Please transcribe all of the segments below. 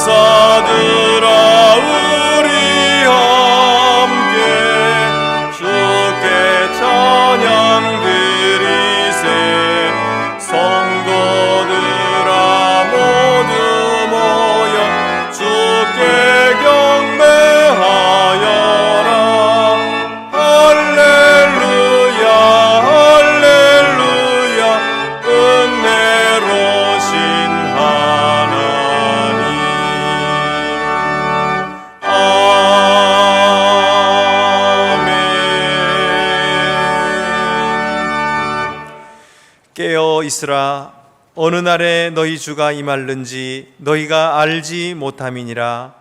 천사들아 우리 함께 주께 찬양 드리세. 성도들아 모두 모여 주께 경배하여라. 할렐루야 할렐루야 은혜로우신 하나님. 깨어 있으라. 어느 날에 너희 주가 임할는지 너희가 알지 못함이니라.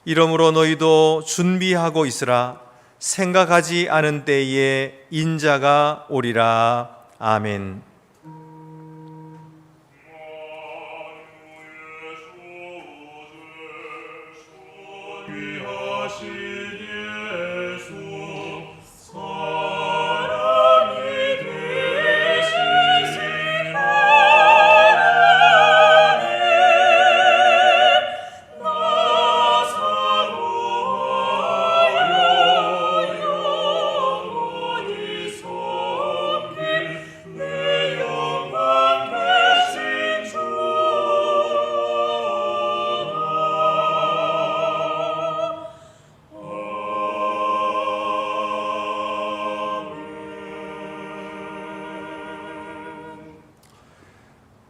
이러므로 너희도 준비하고 있으라. 생각하지 않은 때에 인자가 오리라. 아멘.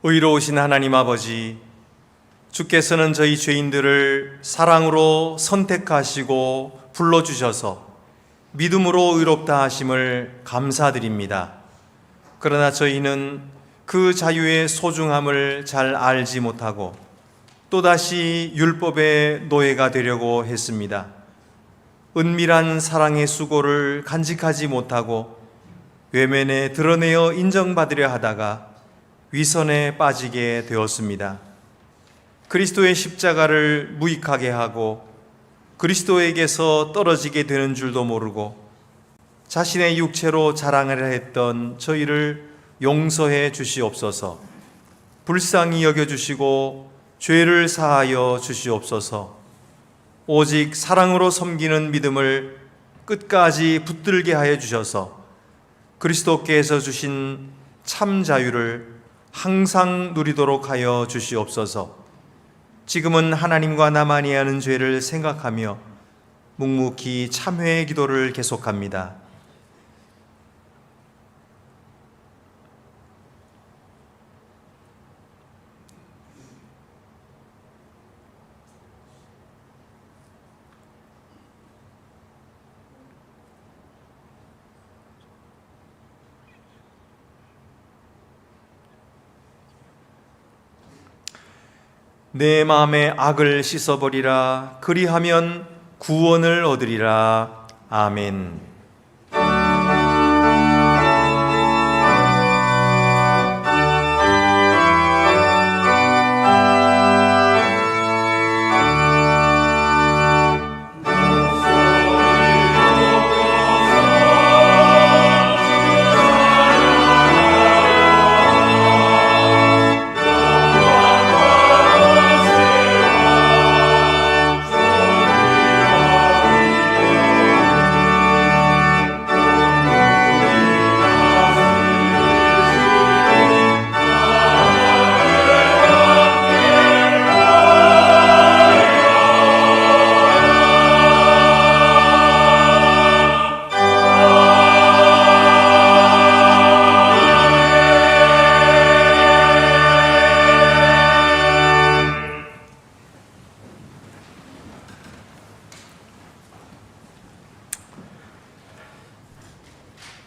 의로우신 하나님 아버지, 주께서는 저희 죄인들을 사랑으로 선택하시고 불러주셔서 믿음으로 의롭다 하심을 감사드립니다. 그러나 저희는 그 자유의 소중함을 잘 알지 못하고 또다시 율법의 노예가 되려고 했습니다. 은밀한 사랑의 수고를 간직하지 못하고 외면에 드러내어 인정받으려 하다가 위선에 빠지게 되었습니다. 그리스도의 십자가를 무익하게 하고 그리스도에게서 떨어지게 되는 줄도 모르고 자신의 육체로 자랑하려 했던 저희를 용서해 주시옵소서. 불쌍히 여겨주시고 죄를 사하여 주시옵소서. 오직 사랑으로 섬기는 믿음을 끝까지 붙들게 하여 주셔서 그리스도께서 주신 참 자유를 항상 누리도록 하여 주시옵소서. 지금은 하나님과 나만이 하는 죄를 생각하며 묵묵히 참회의 기도를 계속합니다. 내 마음의 악을 씻어버리라. 그리하면 구원을 얻으리라. 아멘.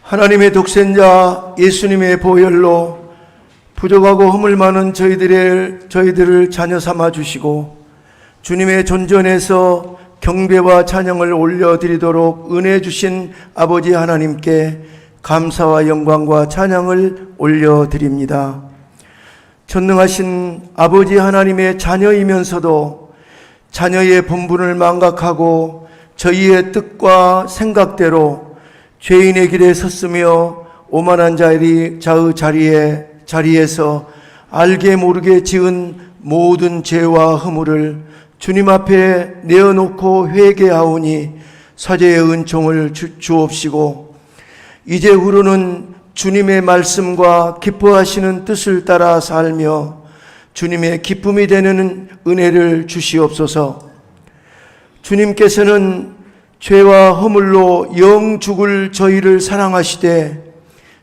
하나님의 독생자 예수님의 보혈로 부족하고 허물 많은 저희들을 자녀 삼아 주시고 주님의 존전에서 경배와 찬양을 올려드리도록 은혜 주신 아버지 하나님께 감사와 영광과 찬양을 올려드립니다. 전능하신 아버지 하나님의 자녀이면서도 자녀의 본분을 망각하고 저희의 뜻과 생각대로 죄인의 길에 섰으며 오만한 자리에서 알게 모르게 지은 모든 죄와 허물을 주님 앞에 내어놓고 회개하오니 사죄의 은총을 주옵시고 이제후로는 주님의 말씀과 기뻐하시는 뜻을 따라 살며 주님의 기쁨이 되는 은혜를 주시옵소서. 주님께서는 죄와 허물로 영 죽을 저희를 사랑하시되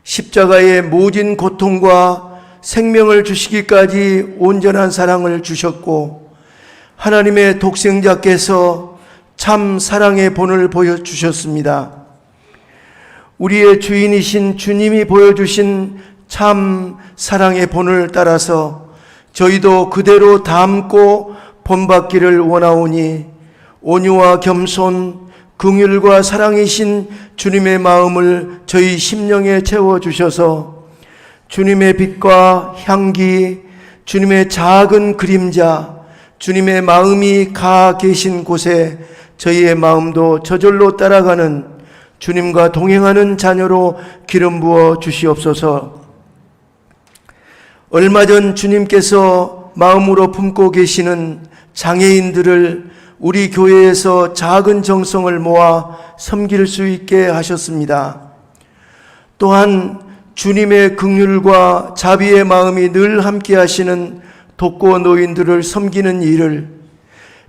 십자가의 모진 고통과 생명을 주시기까지 온전한 사랑을 주셨고 하나님의 독생자께서 참 사랑의 본을 보여주셨습니다. 우리의 주인이신 주님이 보여주신 참 사랑의 본을 따라서 저희도 그대로 담고 본받기를 원하오니 온유와 겸손 긍휼과 사랑이신 주님의 마음을 저희 심령에 채워주셔서 주님의 빛과 향기, 주님의 작은 그림자, 주님의 마음이 가 계신 곳에 저희의 마음도 저절로 따라가는 주님과 동행하는 자녀로 기름 부어 주시옵소서. 얼마 전 주님께서 마음으로 품고 계시는 장애인들을 우리 교회에서 작은 정성을 모아 섬길 수 있게 하셨습니다. 또한 주님의 긍휼과 자비의 마음이 늘 함께 하시는 독거 노인들을 섬기는 일을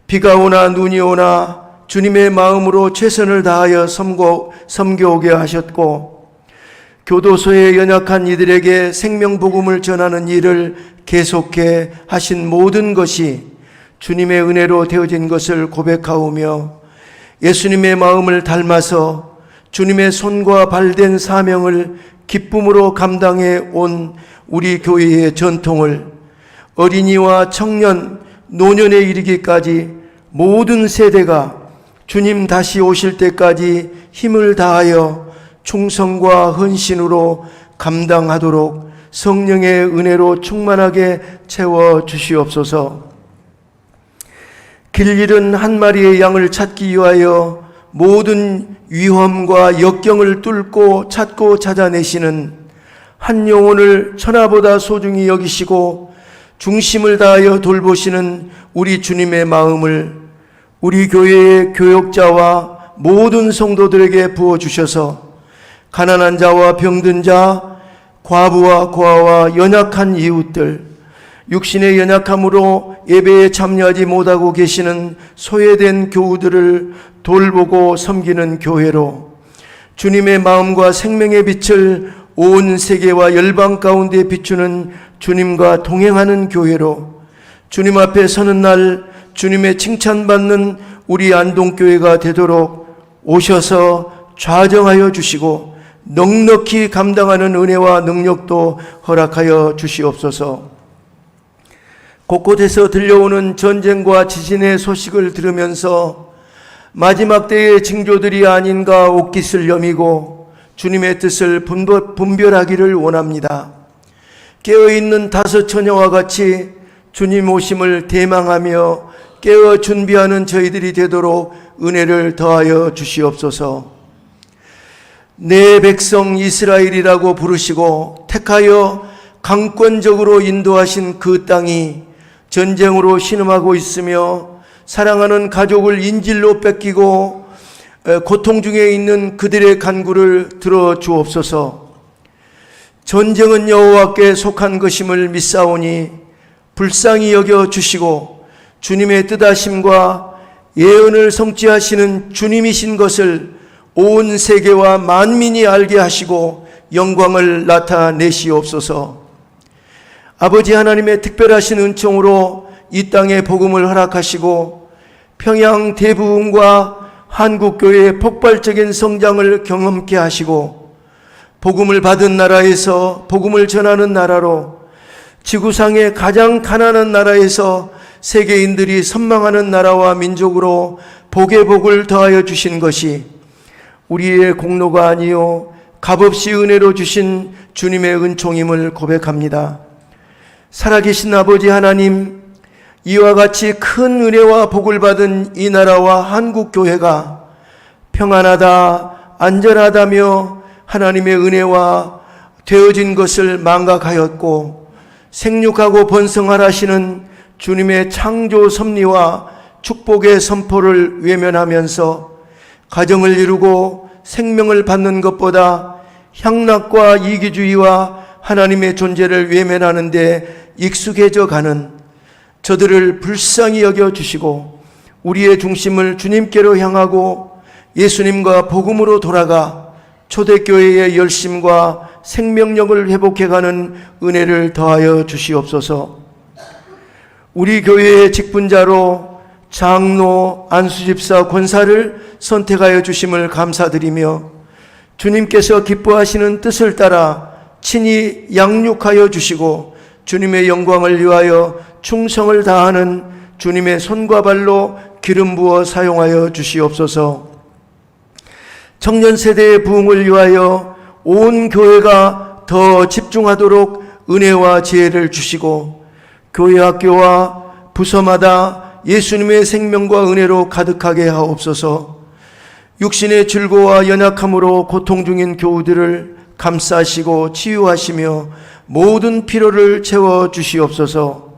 비가 오나 눈이 오나 주님의 마음으로 최선을 다하여 섬겨오게 하셨고 교도소에 연약한 이들에게 생명복음을 전하는 일을 계속해 하신 모든 것이 주님의 은혜로 되어진 것을 고백하오며 예수님의 마음을 닮아서 주님의 손과 발된 사명을 기쁨으로 감당해 온 우리 교회의 전통을 어린이와 청년, 노년에 이르기까지 모든 세대가 주님 다시 오실 때까지 힘을 다하여 충성과 헌신으로 감당하도록 성령의 은혜로 충만하게 채워 주시옵소서. 길 잃은 한 마리의 양을 찾기 위하여 모든 위험과 역경을 뚫고 찾고 찾아내시는 한 영혼을 천하보다 소중히 여기시고 중심을 다하여 돌보시는 우리 주님의 마음을 우리 교회의 교역자와 모든 성도들에게 부어주셔서 가난한 자와 병든 자, 과부와 고아와 연약한 이웃들, 육신의 연약함으로 예배에 참여하지 못하고 계시는 소외된 교우들을 돌보고 섬기는 교회로 주님의 마음과 생명의 빛을 온 세계와 열방 가운데 비추는 주님과 동행하는 교회로 주님 앞에 서는 날 주님의 칭찬받는 우리 안동교회가 되도록 오셔서 좌정하여 주시고 넉넉히 감당하는 은혜와 능력도 허락하여 주시옵소서. 곳곳에서 들려오는 전쟁과 지진의 소식을 들으면서 마지막 때의 징조들이 아닌가 옥깃을 여미고 주님의 뜻을 분별하기를 원합니다. 깨어있는 다섯 처녀와 같이 주님 오심을 대망하며 깨어 준비하는 저희들이 되도록 은혜를 더하여 주시옵소서. 내 백성 이스라엘이라고 부르시고 택하여 강권적으로 인도하신 그 땅이 전쟁으로 신음하고 있으며 사랑하는 가족을 인질로 뺏기고 고통 중에 있는 그들의 간구를 들어 주옵소서. 전쟁은 여호와께 속한 것임을 믿사오니 불쌍히 여겨 주시고 주님의 뜻하심과 예언을 성취하시는 주님이신 것을 온 세계와 만민이 알게 하시고 영광을 나타내시옵소서. 아버지 하나님의 특별하신 은총으로 이 땅에 복음을 허락하시고 평양 대부흥과 한국교회의 폭발적인 성장을 경험케 하시고 복음을 받은 나라에서 복음을 전하는 나라로 지구상의 가장 가난한 나라에서 세계인들이 선망하는 나라와 민족으로 복의 복을 더하여 주신 것이 우리의 공로가 아니요 값없이 은혜로 주신 주님의 은총임을 고백합니다. 살아계신 아버지 하나님, 이와 같이 큰 은혜와 복을 받은 이 나라와 한국교회가 평안하다, 안전하다며 하나님의 은혜와 되어진 것을 망각하였고 생육하고 번성하라시는 주님의 창조 섭리와 축복의 선포를 외면하면서 가정을 이루고 생명을 받는 것보다 향락과 이기주의와 하나님의 존재를 외면하는 데 익숙해져 가는 저들을 불쌍히 여겨 주시고 우리의 중심을 주님께로 향하고 예수님과 복음으로 돌아가 초대교회의 열심과 생명력을 회복해가는 은혜를 더하여 주시옵소서. 우리 교회의 직분자로 장로, 안수집사, 권사를 선택하여 주심을 감사드리며 주님께서 기뻐하시는 뜻을 따라 친히 양육하여 주시고 주님의 영광을 위하여 충성을 다하는 주님의 손과 발로 기름 부어 사용하여 주시옵소서. 청년 세대의 부흥을 위하여 온 교회가 더 집중하도록 은혜와 지혜를 주시고 교회 학교와 부서마다 예수님의 생명과 은혜로 가득하게 하옵소서. 육신의 즐거와 연약함으로 고통 중인 교우들을 감싸시고 치유하시며 모든 피로를 채워 주시옵소서.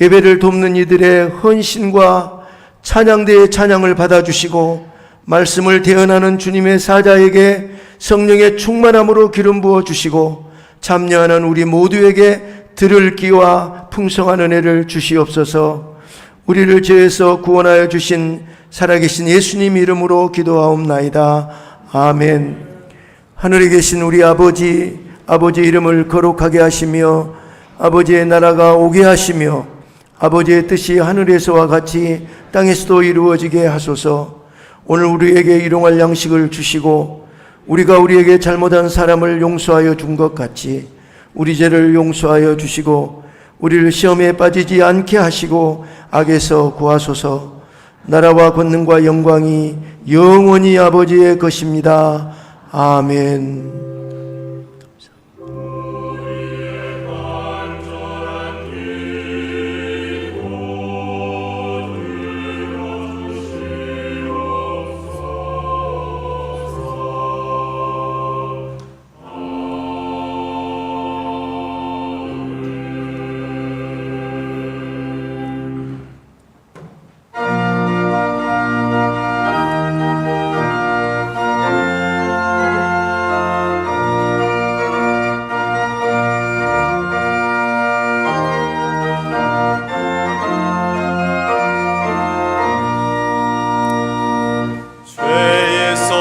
예배를 돕는 이들의 헌신과 찬양대의 찬양을 받아주시고 말씀을 대언하는 주님의 사자에게 성령의 충만함으로 기름 부어 주시고 참여하는 우리 모두에게 들을 귀와 풍성한 은혜를 주시옵소서. 우리를 죄에서 구원하여 주신 살아계신 예수님 이름으로 기도하옵나이다. 아멘. 하늘에 계신 우리 아버지 이름을 거룩하게 하시며 아버지의 나라가 오게 하시며 아버지의 뜻이 하늘에서와 같이 땅에서도 이루어지게 하소서. 오늘 우리에게 일용할 양식을 주시고 우리가 우리에게 잘못한 사람을 용서하여 준 것 같이 우리 죄를 용서하여 주시고 우리를 시험에 빠지지 않게 하시고 악에서 구하소서. 나라와 권능과 영광이 영원히 아버지의 것입니다. 아멘.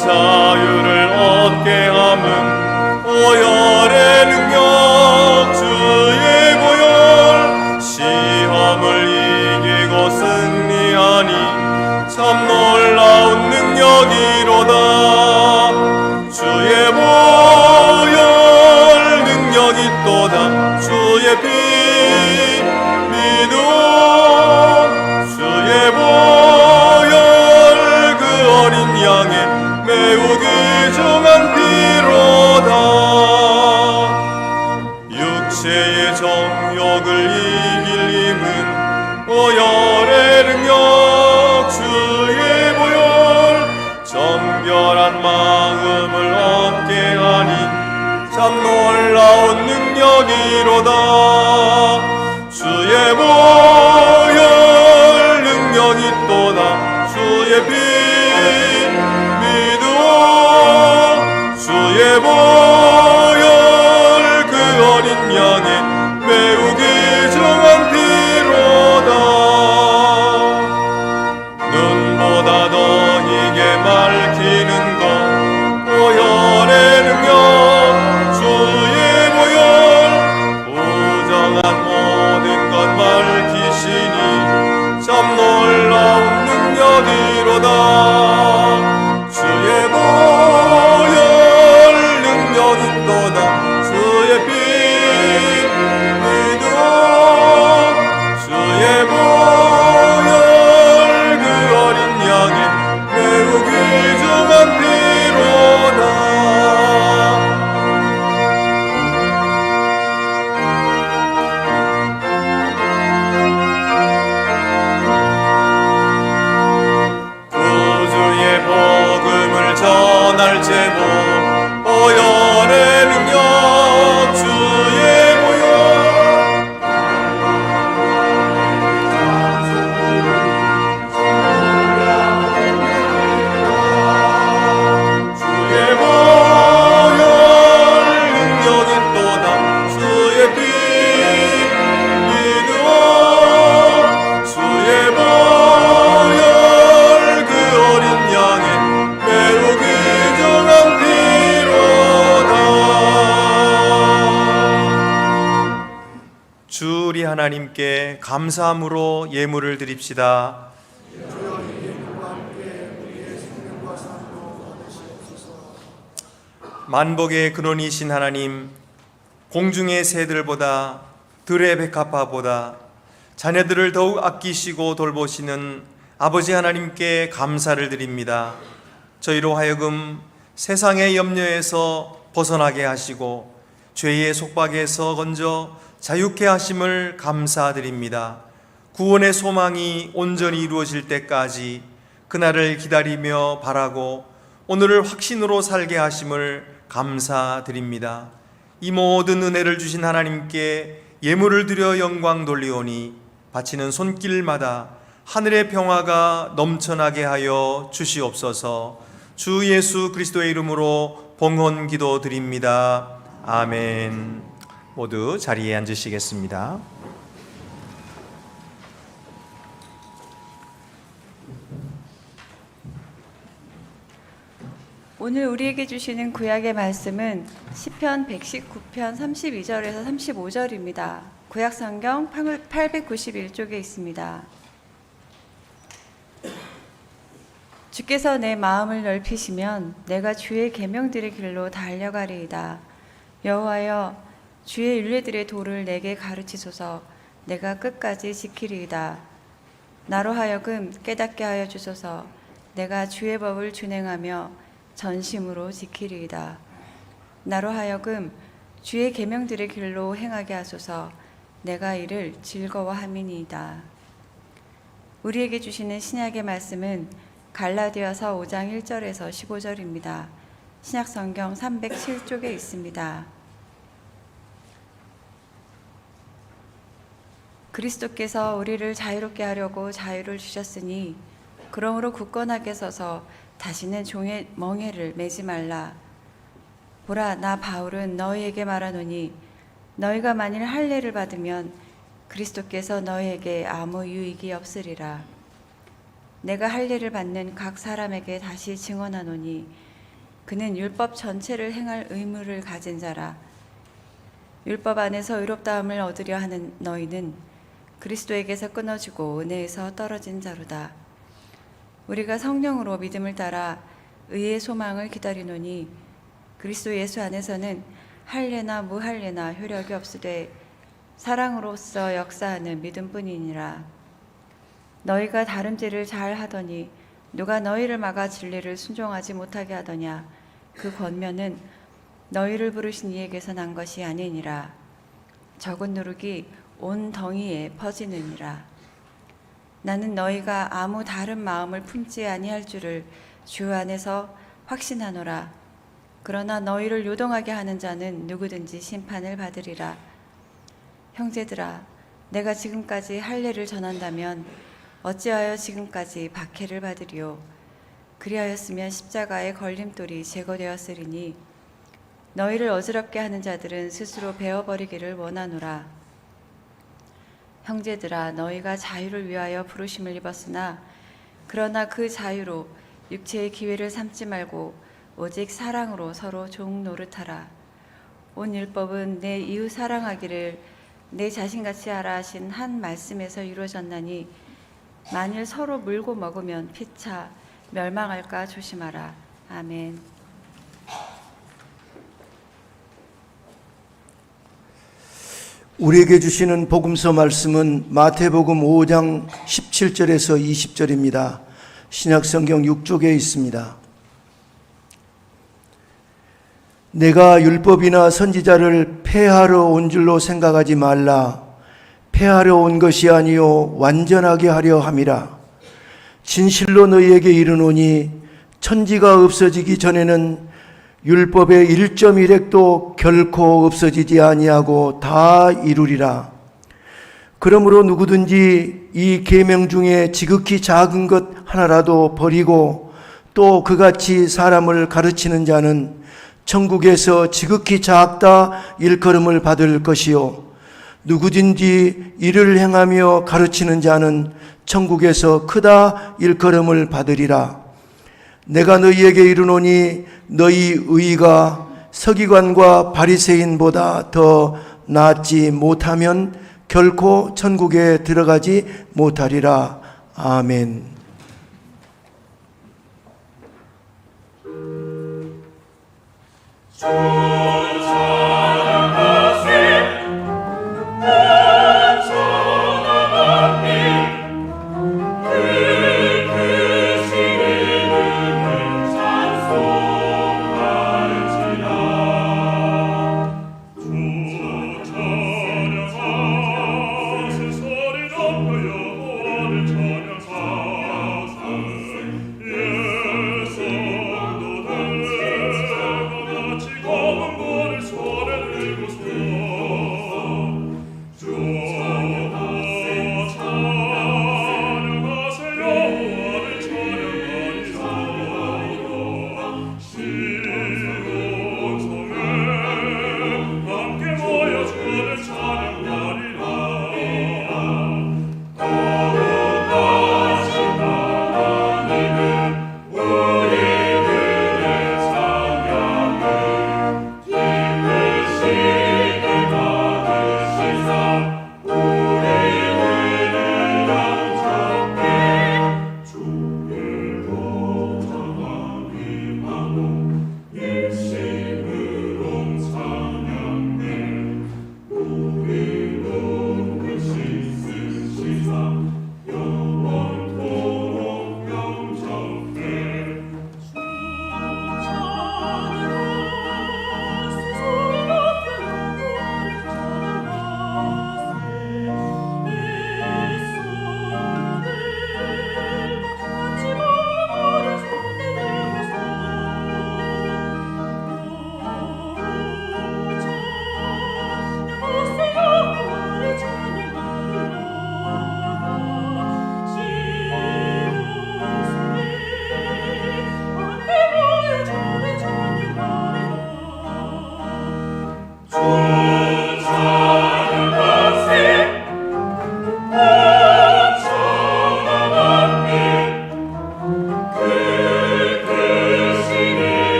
자유를 얻게 함은 오열의 능력 주의 보혈 시험을 이기고 승리하니 참 놀라운 능력이로다. 주의 보혈 능력이 또다. 주의 피 주의 보혈 그 어린 양의 매우 귀중한 피로다. 육체의 정욕을 이길 힘은 보혈의 능력 주의 보혈 정결한 마음을 얻게 하니 참 놀라운 능력이로다. 주의 보혈 능력이 또다. 주의 피 믿어 주의 보혈 그 어린 양의 매우 귀중한 피로다. 눈보다 더 희게 밝히는 것 보혈의 능력 주의 보혈 부정한 모든 것 밝히시니 참 놀라운 능력이로다. 주의 보혈 능력이 또다. 주의 피 믿어 주의 보혈 그 어린 양의 매우 귀중한 피로다. 구주의 복음을 전할 제보 보혈의 능력 주의 보혈 주의 보혈 능력이 또다. 주의 피 믿어 주의 보혈 그 어린 양의 매우 귀중한 피로다. 주 우리 하나님께 감사함으로 예물을 드립시다. 만복의 근원이신 하나님, 공중의 새들보다 들의 백합화보다 자녀들을 더욱 아끼시고 돌보시는 아버지 하나님께 감사를 드립니다. 저희로 하여금 세상의 염려에서 벗어나게 하시고 죄의 속박에서 건져 자유케 하심을 감사드립니다. 구원의 소망이 온전히 이루어질 때까지 그날을 기다리며 바라고 오늘을 확신으로 살게 하심을 감사드립니다. 이 모든 은혜를 주신 하나님께 예물을 드려 영광 돌리오니 바치는 손길마다 하늘의 평화가 넘쳐나게 하여 주시옵소서. 주 예수 그리스도의 이름으로 봉헌 기도 드립니다. 아멘. 모두 자리에 앉으시겠습니다. 오늘 우리에게 주시는 구약의 말씀은 시편 119편 32절에서 35절입니다. 구약 성경 891쪽에 있습니다. 주께서 내 마음을 넓히시면 내가 주의 계명들의 길로 달려가리이다. 여호와여, 주의 율례들의 도를 내게 가르치소서. 내가 끝까지 지키리이다. 나로 하여금 깨닫게 하여 주소서. 내가 주의 법을 준행하며 전심으로 지키리이다. 나로 하여금 주의 계명들의 길로 행하게 하소서. 내가 이를 즐거워함이니이다. 우리에게 주시는 신약의 말씀은 갈라디아서 5장 1절에서 15절입니다. 신약 성경 307쪽에 있습니다. 그리스도께서 우리를 자유롭게 하려고 자유를 주셨으니 그러므로 굳건하게 서서 다시는 종의 멍에를 매지 말라. 보라, 나 바울은 너희에게 말하노니 너희가 만일 할례를 받으면 그리스도께서 너희에게 아무 유익이 없으리라. 내가 할례를 받는 각 사람에게 다시 증언하노니 그는 율법 전체를 행할 의무를 가진 자라. 율법 안에서 의롭다함을 얻으려 하는 너희는 그리스도에게서 끊어지고 은혜에서 떨어진 자로다. 우리가 성령으로 믿음을 따라 의의 소망을 기다리노니 그리스도 예수 안에서는 할례나 무할례나 효력이 없으되 사랑으로서 역사하는 믿음뿐이니라. 너희가 다름질을 잘 하더니 누가 너희를 막아 진리를 순종하지 못하게 하더냐. 그 권면은 너희를 부르신 이에게서 난 것이 아니니라. 적은 누룩이 온 덩이에 퍼지느니라. 나는 너희가 아무 다른 마음을 품지 아니할 줄을 주 안에서 확신하노라. 그러나 너희를 요동하게 하는 자는 누구든지 심판을 받으리라. 형제들아, 내가 지금까지 할례를 전한다면 어찌하여 지금까지 박해를 받으리요. 그리하였으면 십자가의 걸림돌이 제거되었으리니 너희를 어지럽게 하는 자들은 스스로 베어버리기를 원하노라. 형제들아, 너희가 자유를 위하여 부르심을 입었으나 그러나 그 자유로 육체의 기회를 삼지 말고 오직 사랑으로 서로 종 노릇하라. 온 율법은 내 이웃 사랑하기를 내 자신같이 하라 하신 한 말씀에서 이루어졌나니 만일 서로 물고 먹으면 피차 멸망할까 조심하라. 아멘. 우리에게 주시는 복음서 말씀은 마태복음 5장 17절에서 20절입니다. 신약성경 6쪽에 있습니다. 내가 율법이나 선지자를 폐하러 온 줄로 생각하지 말라. 폐하려 온 것이 아니요 완전하게 하려 함이라. 진실로 너희에게 이르노니 천지가 없어지기 전에는 율법의 1.1획도 결코 없어지지 아니하고 다 이루리라. 그러므로 누구든지 이 계명 중에 지극히 작은 것 하나라도 버리고 또 그같이 사람을 가르치는 자는 천국에서 지극히 작다 일컬음을 받을 것이요 누구든지 이를 행하며 가르치는 자는 천국에서 크다 일컬음을 받으리라. 내가 너희에게 이르노니 너희 의가 서기관과 바리새인보다 더 낫지 못하면 결코 천국에 들어가지 못하리라. 아멘. 예성도 될것 같이 검은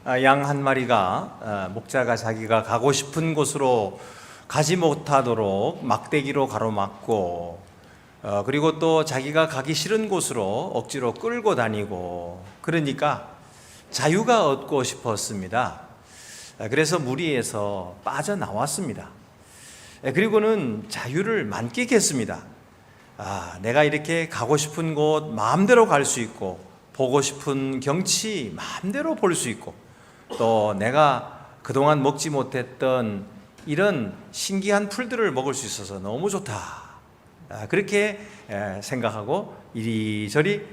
양 한 마리가 목자가 자기가 가고 싶은 곳으로 가지 못하도록 막대기로 가로막고 그리고 또 자기가 가기 싫은 곳으로 억지로 끌고 다니고 그러니까 자유가 얻고 싶었습니다. 그래서 무리에서 빠져나왔습니다. 그리고는 자유를 만끽했습니다. 내가 이렇게 가고 싶은 곳 마음대로 갈 수 있고 보고 싶은 경치 마음대로 볼 수 있고 또 내가 그동안 먹지 못했던 이런 신기한 풀들을 먹을 수 있어서 너무 좋다. 그렇게 생각하고 이리저리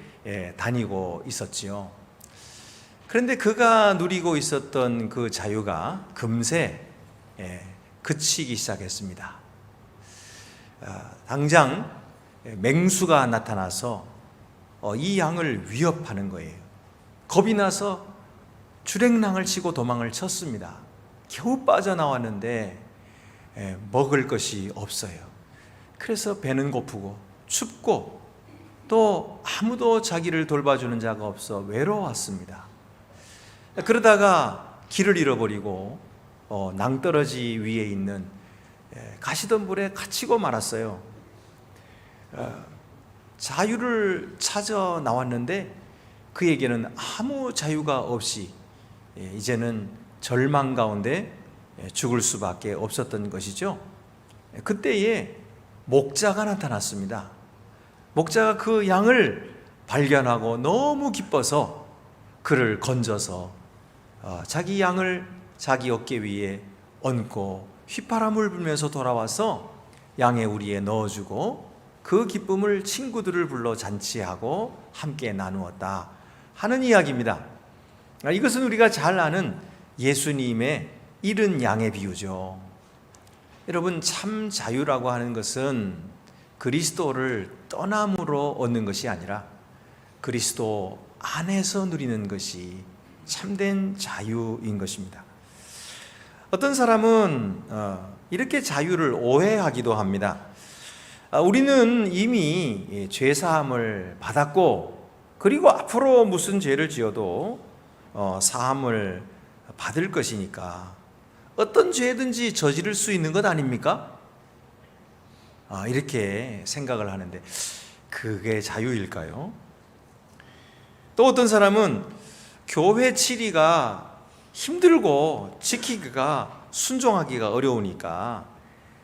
다니고 있었지요. 그런데 그가 누리고 있었던 그 자유가 금세 그치기 시작했습니다. 당장 맹수가 나타나서 이 양을 위협하는 거예요. 겁이 나서 주랭랑을 치고 도망을 쳤습니다. 겨우 빠져나왔는데 먹을 것이 없어요. 그래서 배는 고프고 춥고 또 아무도 자기를 돌봐주는 자가 없어 외로웠습니다. 그러다가 길을 잃어버리고 낭떠러지 위에 있는 가시덤불에 갇히고 말았어요. 자유를 찾아 나왔는데 그에게는 아무 자유가 없이 이제는 절망 가운데 죽을 수밖에 없었던 것이죠. 그때에 목자가 나타났습니다. 목자가 그 양을 발견하고 너무 기뻐서 그를 건져서 자기 양을 자기 어깨 위에 얹고 휘파람을 불면서 돌아와서 양의 우리에 넣어주고 그 기쁨을 친구들을 불러 잔치하고 함께 나누었다 하는 이야기입니다. 이것은 우리가 잘 아는 예수님의 잃은 양의 비유죠. 여러분, 참 자유라고 하는 것은 그리스도를 떠남으로 얻는 것이 아니라 그리스도 안에서 누리는 것이 참된 자유인 것입니다. 어떤 사람은 이렇게 자유를 오해하기도 합니다. 우리는 이미 죄사함을 받았고 그리고 앞으로 무슨 죄를 지어도 사함을 받을 것이니까 어떤 죄든지 저지를 수 있는 것 아닙니까? 이렇게 생각을 하는데 그게 자유일까요? 또 어떤 사람은 교회 치리가 힘들고 지키기가 순종하기가 어려우니까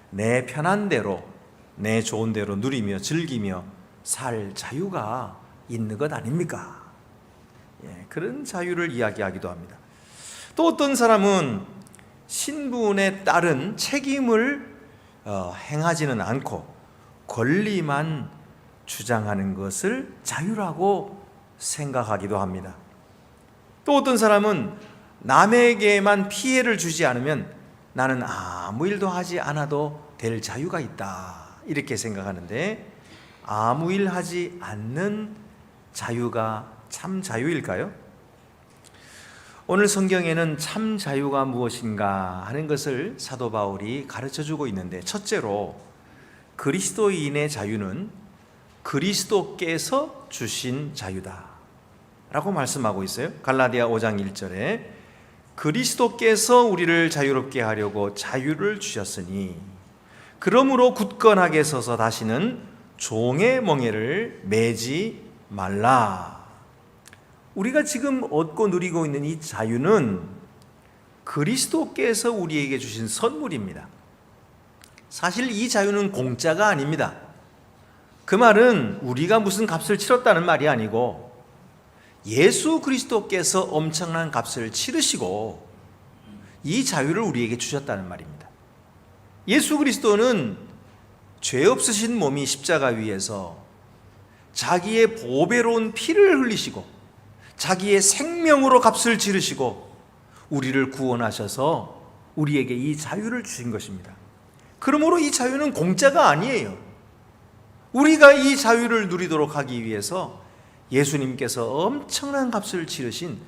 내 편한 대로 내 좋은 대로 누리며 즐기며 살 자유가 있는 것 아닙니까? 그런 자유를 이야기하기도 합니다. 또 어떤 사람은 신분에 따른 책임을 행하지는 않고 권리만 주장하는 것을 자유라고 생각하기도 합니다. 또 어떤 사람은 남에게만 피해를 주지 않으면 나는 아무 일도 하지 않아도 될 자유가 있다 이렇게 생각하는데 아무 일 하지 않는 자유가 참 자유일까요? 오늘 성경에는 참 자유가 무엇인가 하는 것을 사도 바울이 가르쳐주고 있는데 첫째로 그리스도인의 자유는 그리스도께서 주신 자유다 라고 말씀하고 있어요. 갈라디아 5장 1절에 그리스도께서 우리를 자유롭게 하려고 자유를 주셨으니 그러므로 굳건하게 서서 다시는 종의 멍에를 매지 말라. 우리가 지금 얻고 누리고 있는 이 자유는 그리스도께서 우리에게 주신 선물입니다. 사실 이 자유는 공짜가 아닙니다. 그 말은 우리가 무슨 값을 치렀다는 말이 아니고 예수 그리스도께서 엄청난 값을 치르시고 이 자유를 우리에게 주셨다는 말입니다. 예수 그리스도는 죄 없으신 몸이 십자가 위에서 자기의 보배로운 피를 흘리시고 자기의 생명으로 값을 치르시고 우리를 구원하셔서 우리에게 이 자유를 주신 것입니다. 그러므로 이 자유는 공짜가 아니에요. 우리가 이 자유를 누리도록 하기 위해서 예수님께서 엄청난 값을 치르신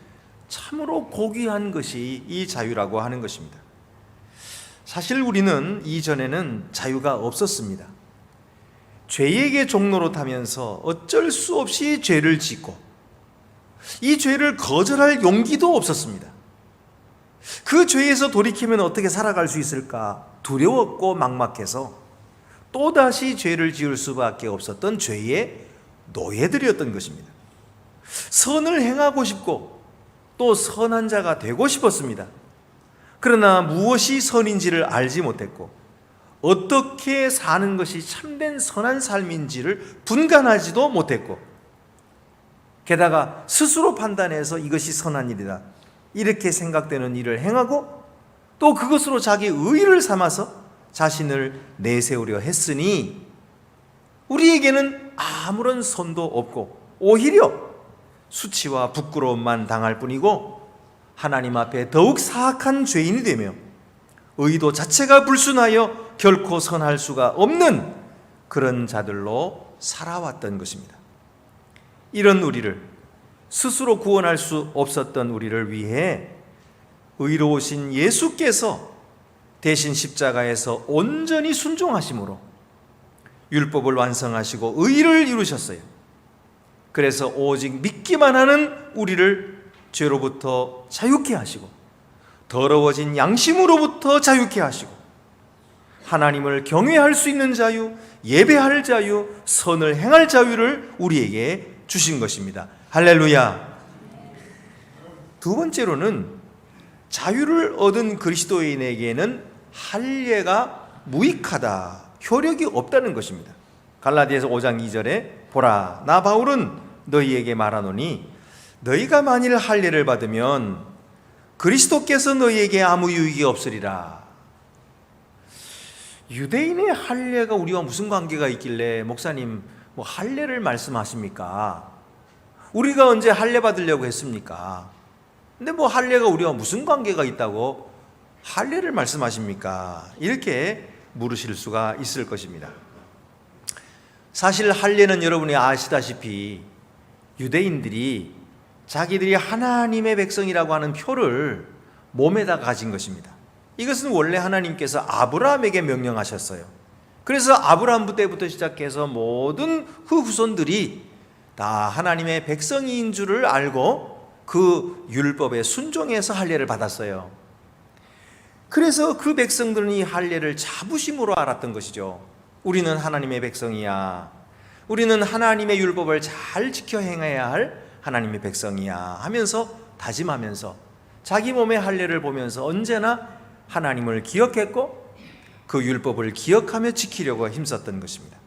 참으로 고귀한 것이 이 자유라고 하는 것입니다. 사실 우리는 이전에는 자유가 없었습니다. 죄에게 종로로 타면서 어쩔 수 없이 죄를 짓고 이 죄를 거절할 용기도 없었습니다. 그 죄에서 돌이키면 어떻게 살아갈 수 있을까 두려웠고 막막해서 또다시 죄를 지을 수밖에 없었던 죄의 노예들이었던 것입니다. 선을 행하고 싶고 또 선한 자가 되고 싶었습니다. 그러나 무엇이 선인지를 알지 못했고 어떻게 사는 것이 참된 선한 삶인지를 분간하지도 못했고 게다가 스스로 판단해서 이것이 선한 일이다 이렇게 생각되는 일을 행하고 또 그것으로 자기 의의를 삼아서 자신을 내세우려 했으니 우리에게는 아무런 선도 없고 오히려 수치와 부끄러움만 당할 뿐이고 하나님 앞에 더욱 사악한 죄인이 되며 의도 자체가 불순하여 결코 선할 수가 없는 그런 자들로 살아왔던 것입니다. 이런 우리를 스스로 구원할 수 없었던 우리를 위해 의로우신 예수께서 대신 십자가에서 온전히 순종하심으로 율법을 완성하시고 의를 이루셨어요. 그래서 오직 믿기만 하는 우리를 죄로부터 자유케 하시고 더러워진 양심으로부터 자유케 하시고 하나님을 경외할 수 있는 자유, 예배할 자유, 선을 행할 자유를 우리에게 주신 것입니다. 할렐루야. 두 번째로는 자유를 얻은 그리스도인에게는 할례가 무익하다, 효력이 없다는 것입니다. 갈라디아서 5장 2절에 보라, 나 바울은 너희에게 말하노니 너희가 만일 할례를 받으면 그리스도께서 너희에게 아무 유익이 없으리라. 유대인의 할례가 우리와 무슨 관계가 있길래 목사님 뭐 할례를 말씀하십니까? 우리가 언제 할례 받으려고 했습니까? 근데 뭐 할례가 우리와 무슨 관계가 있다고 할례를 말씀하십니까? 이렇게 물으실 수가 있을 것입니다. 사실 할례는 여러분이 아시다시피 유대인들이 자기들이 하나님의 백성이라고 하는 표를 몸에다 가진 것입니다. 이것은 원래 하나님께서 아브라함에게 명령하셨어요. 그래서 아브라함 때부터 시작해서 모든 그 후손들이 다 하나님의 백성인 줄을 알고 그 율법에 순종해서 할례를 받았어요. 그래서 그 백성들은 이 할례를 자부심으로 알았던 것이죠. 우리는 하나님의 백성이야. 우리는 하나님의 율법을 잘 지켜 행해야 할 하나님의 백성이야 하면서 다짐하면서 자기 몸의 할례를 보면서 언제나 하나님을 기억했고 그 율법을 기억하며 지키려고 힘썼던 것입니다.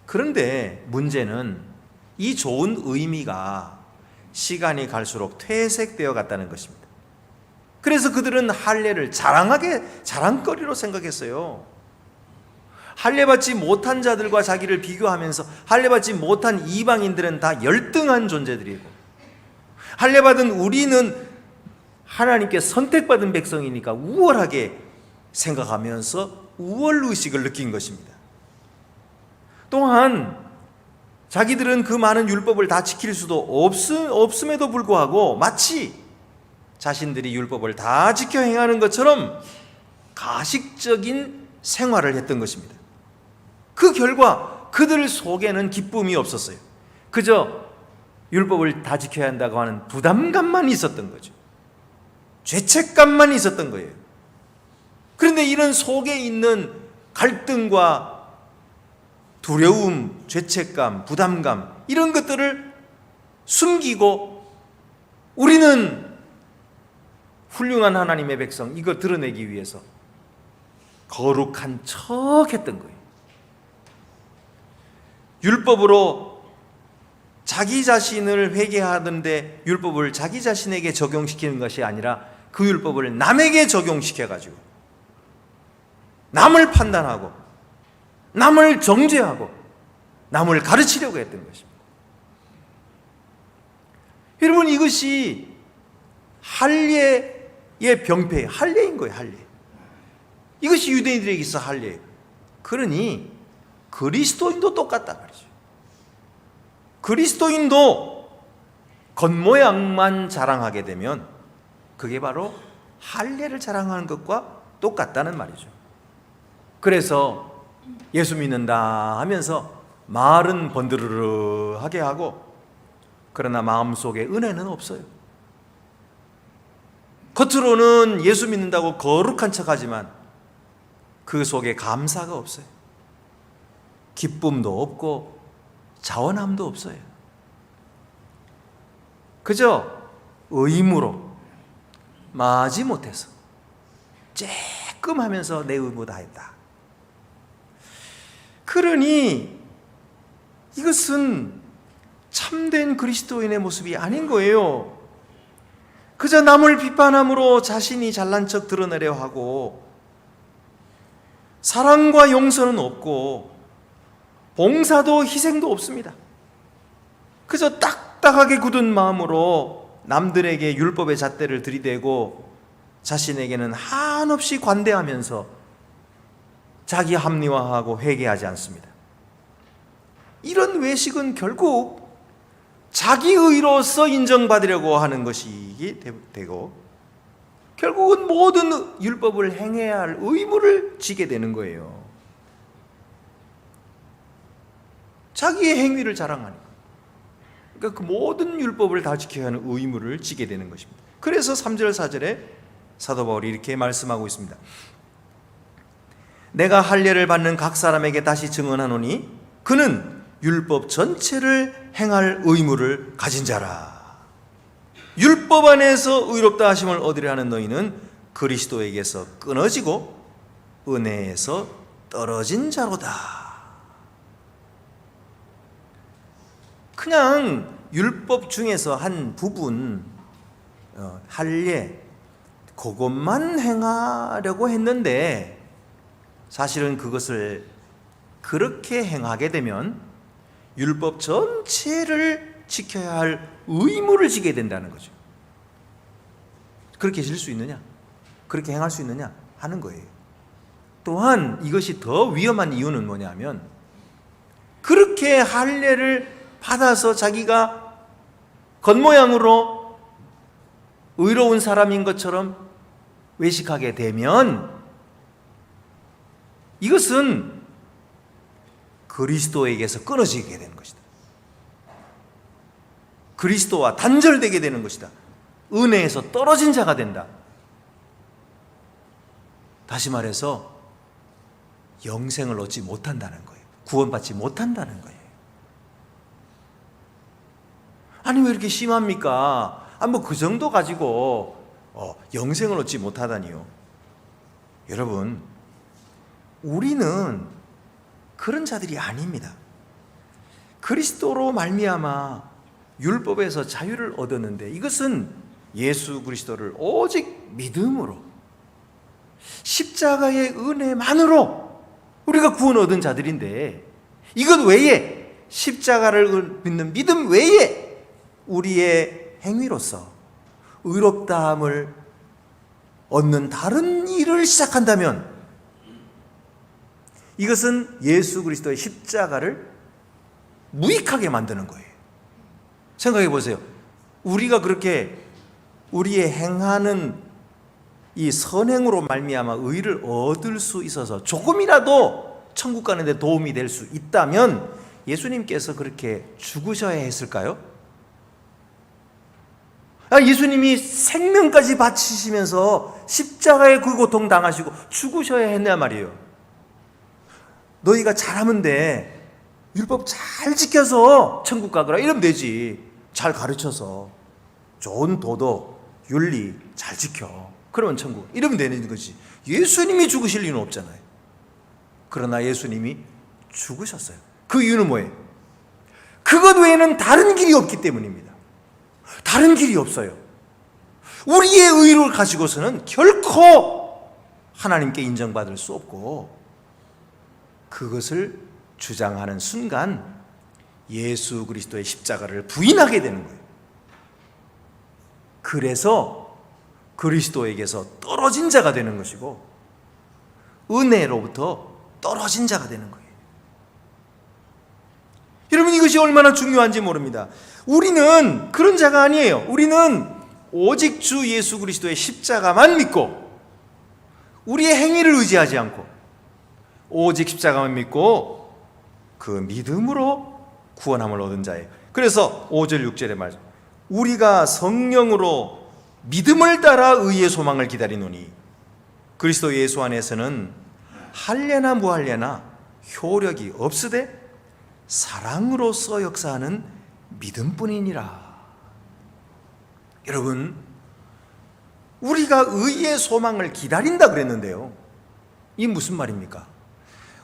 그런데 문제는 이 좋은 의미가 시간이 갈수록 퇴색되어 갔다는 것입니다. 그래서 그들은 할례를 자랑거리로 생각했어요. 할례받지 못한 자들과 자기를 비교하면서 할례받지 못한 이방인들은 다 열등한 존재들이고 할례받은 우리는 하나님께 선택받은 백성이니까 우월하게 생각하면서 우월의식을 느낀 것입니다. 또한 자기들은 그 많은 율법을 다 지킬 수도 없음에도 불구하고 마치 자신들이 율법을 다 지켜 행하는 것처럼 가식적인 생활을 했던 것입니다. 그 결과 그들 속에는 기쁨이 없었어요. 그저 율법을 다 지켜야 한다고 하는 부담감만 있었던 거죠. 죄책감만 있었던 거예요. 그런데 이런 속에 있는 갈등과 두려움, 죄책감, 부담감 이런 것들을 숨기고 우리는 훌륭한 하나님의 백성 이거 드러내기 위해서 거룩한 척 했던 거예요. 율법으로 자기 자신을 회개하던데 율법을 자기 자신에게 적용시키는 것이 아니라 그 율법을 남에게 적용시켜가지고 남을 판단하고 남을 정죄하고 남을 가르치려고 했던 것입니다. 여러분 이것이 할례의 병폐, 할례인 거예요. 할례. 이것이 유대인들에게 있어 할례예요. 그러니 그리스도인도 똑같다 말이죠. 그리스도인도 겉모양만 자랑하게 되면 그게 바로 할례를 자랑하는 것과 똑같다는 말이죠. 그래서 예수 믿는다 하면서 말은 번드르르하게 하고 그러나 마음속에 은혜는 없어요. 겉으로는 예수 믿는다고 거룩한 척하지만 그 속에 감사가 없어요. 기쁨도 없고 자원함도 없어요. 그저 의무로 마지 못해서 쬐끔하면서 내 의무 다 했다. 그러니 이것은 참된 그리스도인의 모습이 아닌 거예요. 그저 남을 비판함으로 자신이 잘난 척 드러내려 하고 사랑과 용서는 없고 봉사도 희생도 없습니다. 그저 딱딱하게 굳은 마음으로 남들에게 율법의 잣대를 들이대고 자신에게는 한없이 관대하면서 자기 합리화하고 회개하지 않습니다. 이런 외식은 결국 자기 의로서 인정받으려고 하는 것이 되고 결국은 모든 율법을 행해야 할 의무를 지게 되는 거예요. 자기의 행위를 자랑하니까. 그러니까 그 모든 율법을 다 지켜야 하는 의무를 지게 되는 것입니다. 그래서 3절 4절에 사도 바울이 이렇게 말씀하고 있습니다. 내가 할례를 받는 각 사람에게 다시 증언하노니 그는 율법 전체를 행할 의무를 가진 자라. 율법 안에서 의롭다 하심을 얻으려 하는 너희는 그리스도에게서 끊어지고 은혜에서 떨어진 자로다. 그냥 율법 중에서 한 부분 할례 그것만 행하려고 했는데 사실은 그것을 그렇게 행하게 되면 율법 전체를 지켜야 할 의무를 지게 된다는 거죠. 그렇게 질 수 있느냐? 그렇게 행할 수 있느냐? 하는 거예요. 또한 이것이 더 위험한 이유는 뭐냐면 그렇게 할례를 받아서 자기가 겉모양으로 의로운 사람인 것처럼 외식하게 되면 이것은 그리스도에게서 끊어지게 되는 것이다. 그리스도와 단절되게 되는 것이다. 은혜에서 떨어진 자가 된다. 다시 말해서 영생을 얻지 못한다는 거예요. 구원받지 못한다는 거예요. 아니 왜 이렇게 심합니까? 뭐 그 정도 가지고 영생을 얻지 못하다니요. 여러분, 우리는 그런 자들이 아닙니다. 그리스도로 말미암아 율법에서 자유를 얻었는데 이것은 예수 그리스도를 오직 믿음으로 십자가의 은혜만으로 우리가 구원 얻은 자들인데 이것 외에 십자가를 믿는 믿음 외에 우리의 행위로서 의롭다함을 얻는 다른 일을 시작한다면 이것은 예수 그리스도의 십자가를 무익하게 만드는 거예요. 생각해 보세요. 우리가 그렇게 우리의 행하는 이 선행으로 말미암아 의를 얻을 수 있어서 조금이라도 천국 가는 데 도움이 될 수 있다면 예수님께서 그렇게 죽으셔야 했을까요? 예수님이 생명까지 바치시면서 십자가의 그 고통 당하시고 죽으셔야 했냐 말이에요. 너희가 잘하면 돼. 율법 잘 지켜서 천국 가거라 이러면 되지. 잘 가르쳐서 좋은 도덕, 윤리 잘 지켜. 그러면 천국 이러면 되는 거지. 예수님이 죽으실 리는 없잖아요. 그러나 예수님이 죽으셨어요. 그 이유는 뭐예요? 그것 외에는 다른 길이 없기 때문입니다. 다른 길이 없어요. 우리의 의를 가지고서는 결코 하나님께 인정받을 수 없고 그것을 주장하는 순간 예수 그리스도의 십자가를 부인하게 되는 거예요. 그래서 그리스도에게서 떨어진 자가 되는 것이고 은혜로부터 떨어진 자가 되는 거예요. 여러분, 이것이 얼마나 중요한지 모릅니다. 우리는 그런 자가 아니에요. 우리는 오직 주 예수 그리스도의 십자가만 믿고 우리의 행위를 의지하지 않고 오직 십자가만 믿고 그 믿음으로 구원함을 얻은 자예요. 그래서 5절 6절에 말씀, 우리가 성령으로 믿음을 따라 의의 소망을 기다리노니 그리스도 예수 안에서는 할례나 무할례나 효력이 없으되 사랑으로서 역사하는 믿음뿐이니라. 여러분, 우리가 의의 소망을 기다린다 그랬는데요, 이 무슨 말입니까?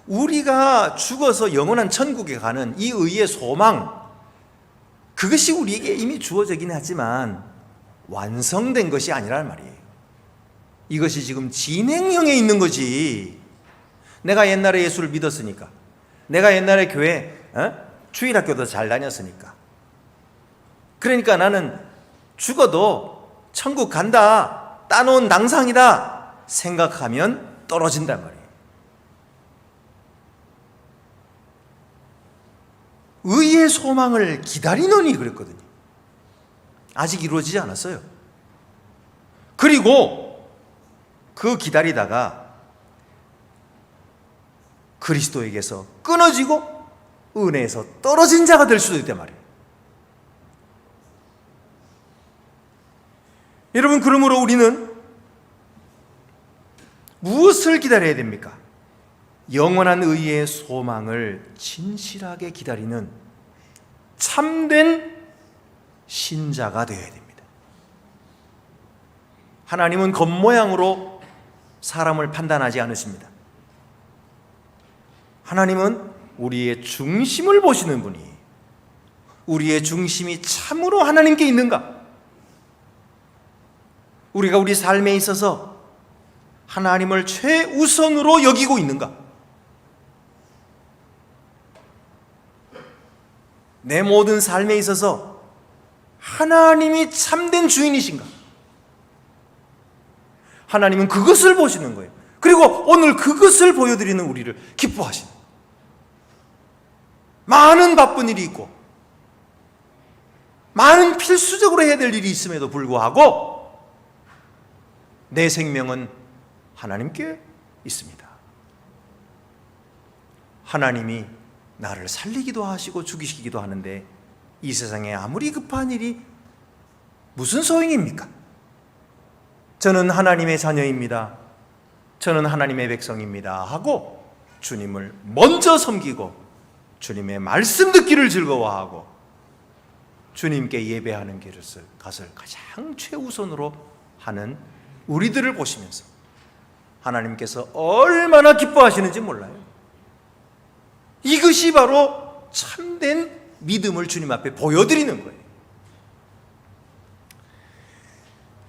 우리가 죽어서 영원한 천국에 가는 이 의의 소망, 그것이 우리에게 이미 주어지긴 하지만 완성된 것이 아니란 말이에요. 이것이 지금 진행형에 있는 거지. 내가 옛날에 예수를 믿었으니까, 내가 옛날에 교회 주일학교도 잘 다녔으니까, 그러니까 나는 죽어도 천국 간다, 따놓은 당상이다 생각하면 떨어진단 말이에요. 의의 소망을 기다리노니 그랬거든요. 아직 이루어지지 않았어요. 그리고 그 기다리다가 그리스도에게서 끊어지고 은혜에서 떨어진 자가 될 수도 있단 말이에요. 여러분, 그러므로 우리는 무엇을 기다려야 됩니까? 영원한 의의 소망을 진실하게 기다리는 참된 신자가 되어야 됩니다. 하나님은 겉모양으로 사람을 판단하지 않으십니다. 하나님은 우리의 중심을 보시는 분이, 우리의 중심이 참으로 하나님께 있는가? 우리가 우리 삶에 있어서 하나님을 최우선으로 여기고 있는가? 내 모든 삶에 있어서 하나님이 참된 주인이신가? 하나님은 그것을 보시는 거예요. 그리고 오늘 그것을 보여드리는 우리를 기뻐하시는 거예요. 많은 바쁜 일이 있고 많은 필수적으로 해야 될 일이 있음에도 불구하고 내 생명은 하나님께 있습니다. 하나님이 나를 살리기도 하시고 죽이시기도 하는데 이 세상에 아무리 급한 일이 무슨 소용입니까? 저는 하나님의 자녀입니다, 저는 하나님의 백성입니다 하고 주님을 먼저 섬기고 주님의 말씀 듣기를 즐거워하고 주님께 예배하는 것을 가장 최우선으로 하는 우리들을 보시면서 하나님께서 얼마나 기뻐하시는지 몰라요. 이것이 바로 참된 믿음을 주님 앞에 보여드리는 거예요.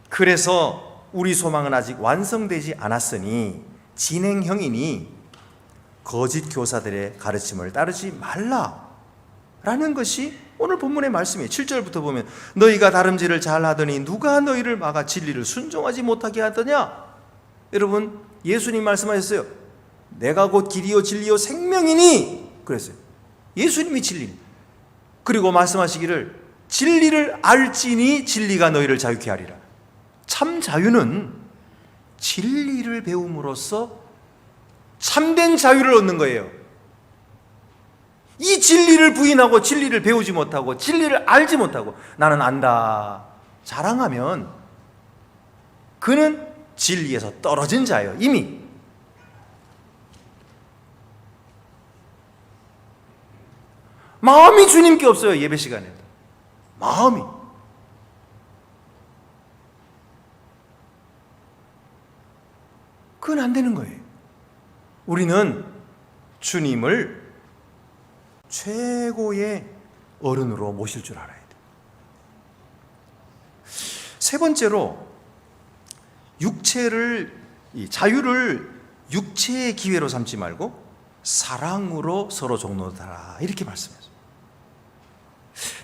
그래서 우리 소망은 아직 완성되지 않았으니 진행형이니 거짓 교사들의 가르침을 따르지 말라라는 것이 오늘 본문의 말씀이에요. 7절부터 보면 너희가 다름질을 잘하더니 누가 너희를 막아 진리를 순종하지 못하게 하더냐? 여러분, 예수님 말씀하셨어요. 내가 곧 길이요 진리요 생명이니 그랬어요. 예수님이 진리니. 그리고 말씀하시기를 진리를 알지니 진리가 너희를 자유케 하리라. 참 자유는 진리를 배움으로써 참된 자유를 얻는 거예요. 이 진리를 부인하고 진리를 배우지 못하고 진리를 알지 못하고 나는 안다 자랑하면 그는 진리에서 떨어진 자예요. 이미 마음이 주님께 없어요. 예배 시간에 마음이 그건 안 되는 거예요. 우리는 주님을 최고의 어른으로 모실 줄 알아야 돼요. 세 번째로 자유를 육체의 기회로 삼지 말고 사랑으로 서로 종노하라 이렇게 말씀했어요.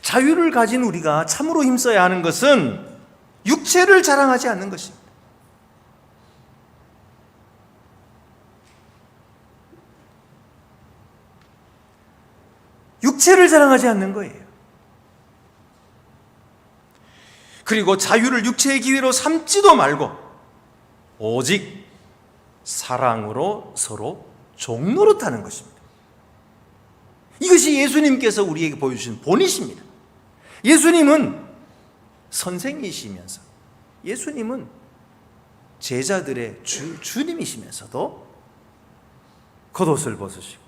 자유를 가진 우리가 참으로 힘써야 하는 것은 육체를 자랑하지 않는 것입니다. 육체를 자랑하지 않는 거예요. 그리고 자유를 육체의 기회로 삼지도 말고 오직 사랑으로 서로 종노릇하는 것입니다. 이것이 예수님께서 우리에게 보여주신 본이십니다. 예수님은 선생이시면서 예수님은 제자들의 주님이시면서도 겉옷을 벗으시고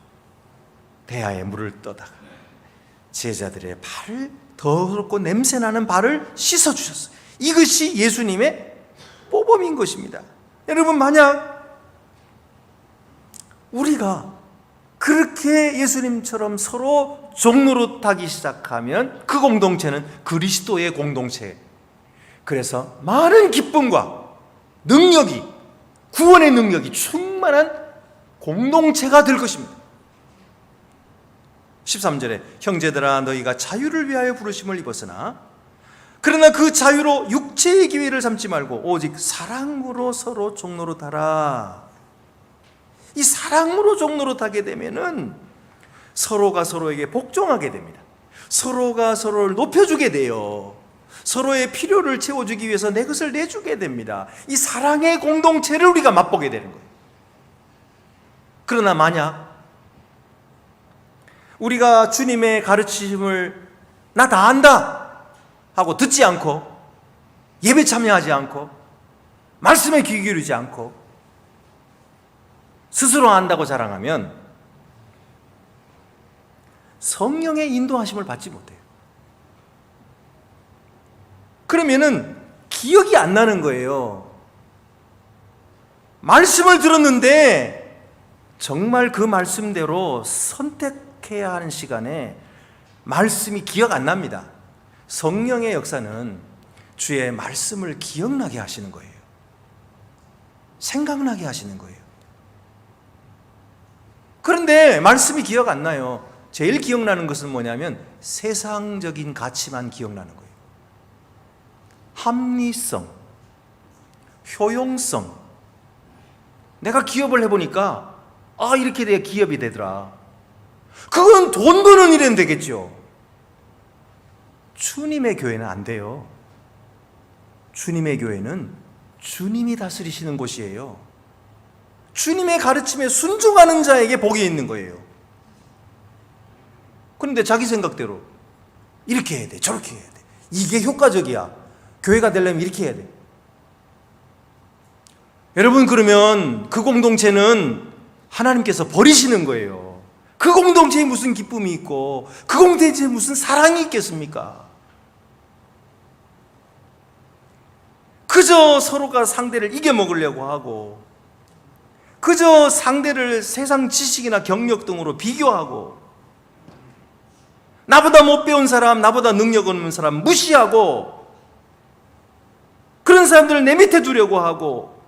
대야에 물을 떠다가 제자들의 발을, 더럽고 냄새나는 발을 씻어주셨어요. 이것이 예수님의 모범인 것입니다. 여러분, 만약 우리가 그렇게 예수님처럼 서로 종노릇하기 시작하면 그 공동체는 그리스도의 공동체, 그래서 많은 기쁨과 능력이, 구원의 능력이 충만한 공동체가 될 것입니다. 13절에 형제들아 너희가 자유를 위하여 부르심을 입었으나 그러나 그 자유로 육체의 기회를 삼지 말고 오직 사랑으로 서로 종노릇하라. 이 사랑으로 종노릇하게 되면은 서로가 서로에게 복종하게 됩니다. 서로가 서로를 높여주게 돼요. 서로의 필요를 채워주기 위해서 내 것을 내주게 됩니다. 이 사랑의 공동체를 우리가 맛보게 되는 거예요. 그러나 만약 우리가 주님의 가르치심을 나 다 안다 하고 듣지 않고 예배 참여하지 않고 말씀에 귀 기울이지 않고 스스로 안다고 자랑하면 성령의 인도하심을 받지 못해요. 그러면은 기억이 안 나는 거예요. 말씀을 들었는데 정말 그 말씀대로 선택해야 하는 시간에 말씀이 기억 안 납니다. 성령의 역사는 주의 말씀을 기억나게 하시는 거예요. 생각나게 하시는 거예요. 그런데 말씀이 기억 안 나요. 제일 기억나는 것은 뭐냐면 세상적인 가치만 기억나는 거예요. 합리성, 효용성. 내가 기업을 해보니까 이렇게 돼야 기업이 되더라. 그건 돈 버는 일은 되겠죠. 주님의 교회는 안 돼요. 주님의 교회는 주님이 다스리시는 곳이에요. 주님의 가르침에 순종하는 자에게 복이 있는 거예요. 그런데 자기 생각대로 이렇게 해야 돼, 저렇게 해야 돼, 이게 효과적이야, 교회가 되려면 이렇게 해야 돼. 여러분, 그러면 그 공동체는 하나님께서 버리시는 거예요. 그 공동체에 무슨 기쁨이 있고 그 공동체에 무슨 사랑이 있겠습니까? 그저 서로가 상대를 이겨먹으려고 하고 그저 상대를 세상 지식이나 경력 등으로 비교하고 나보다 못 배운 사람, 나보다 능력 없는 사람 무시하고 그런 사람들을 내 밑에 두려고 하고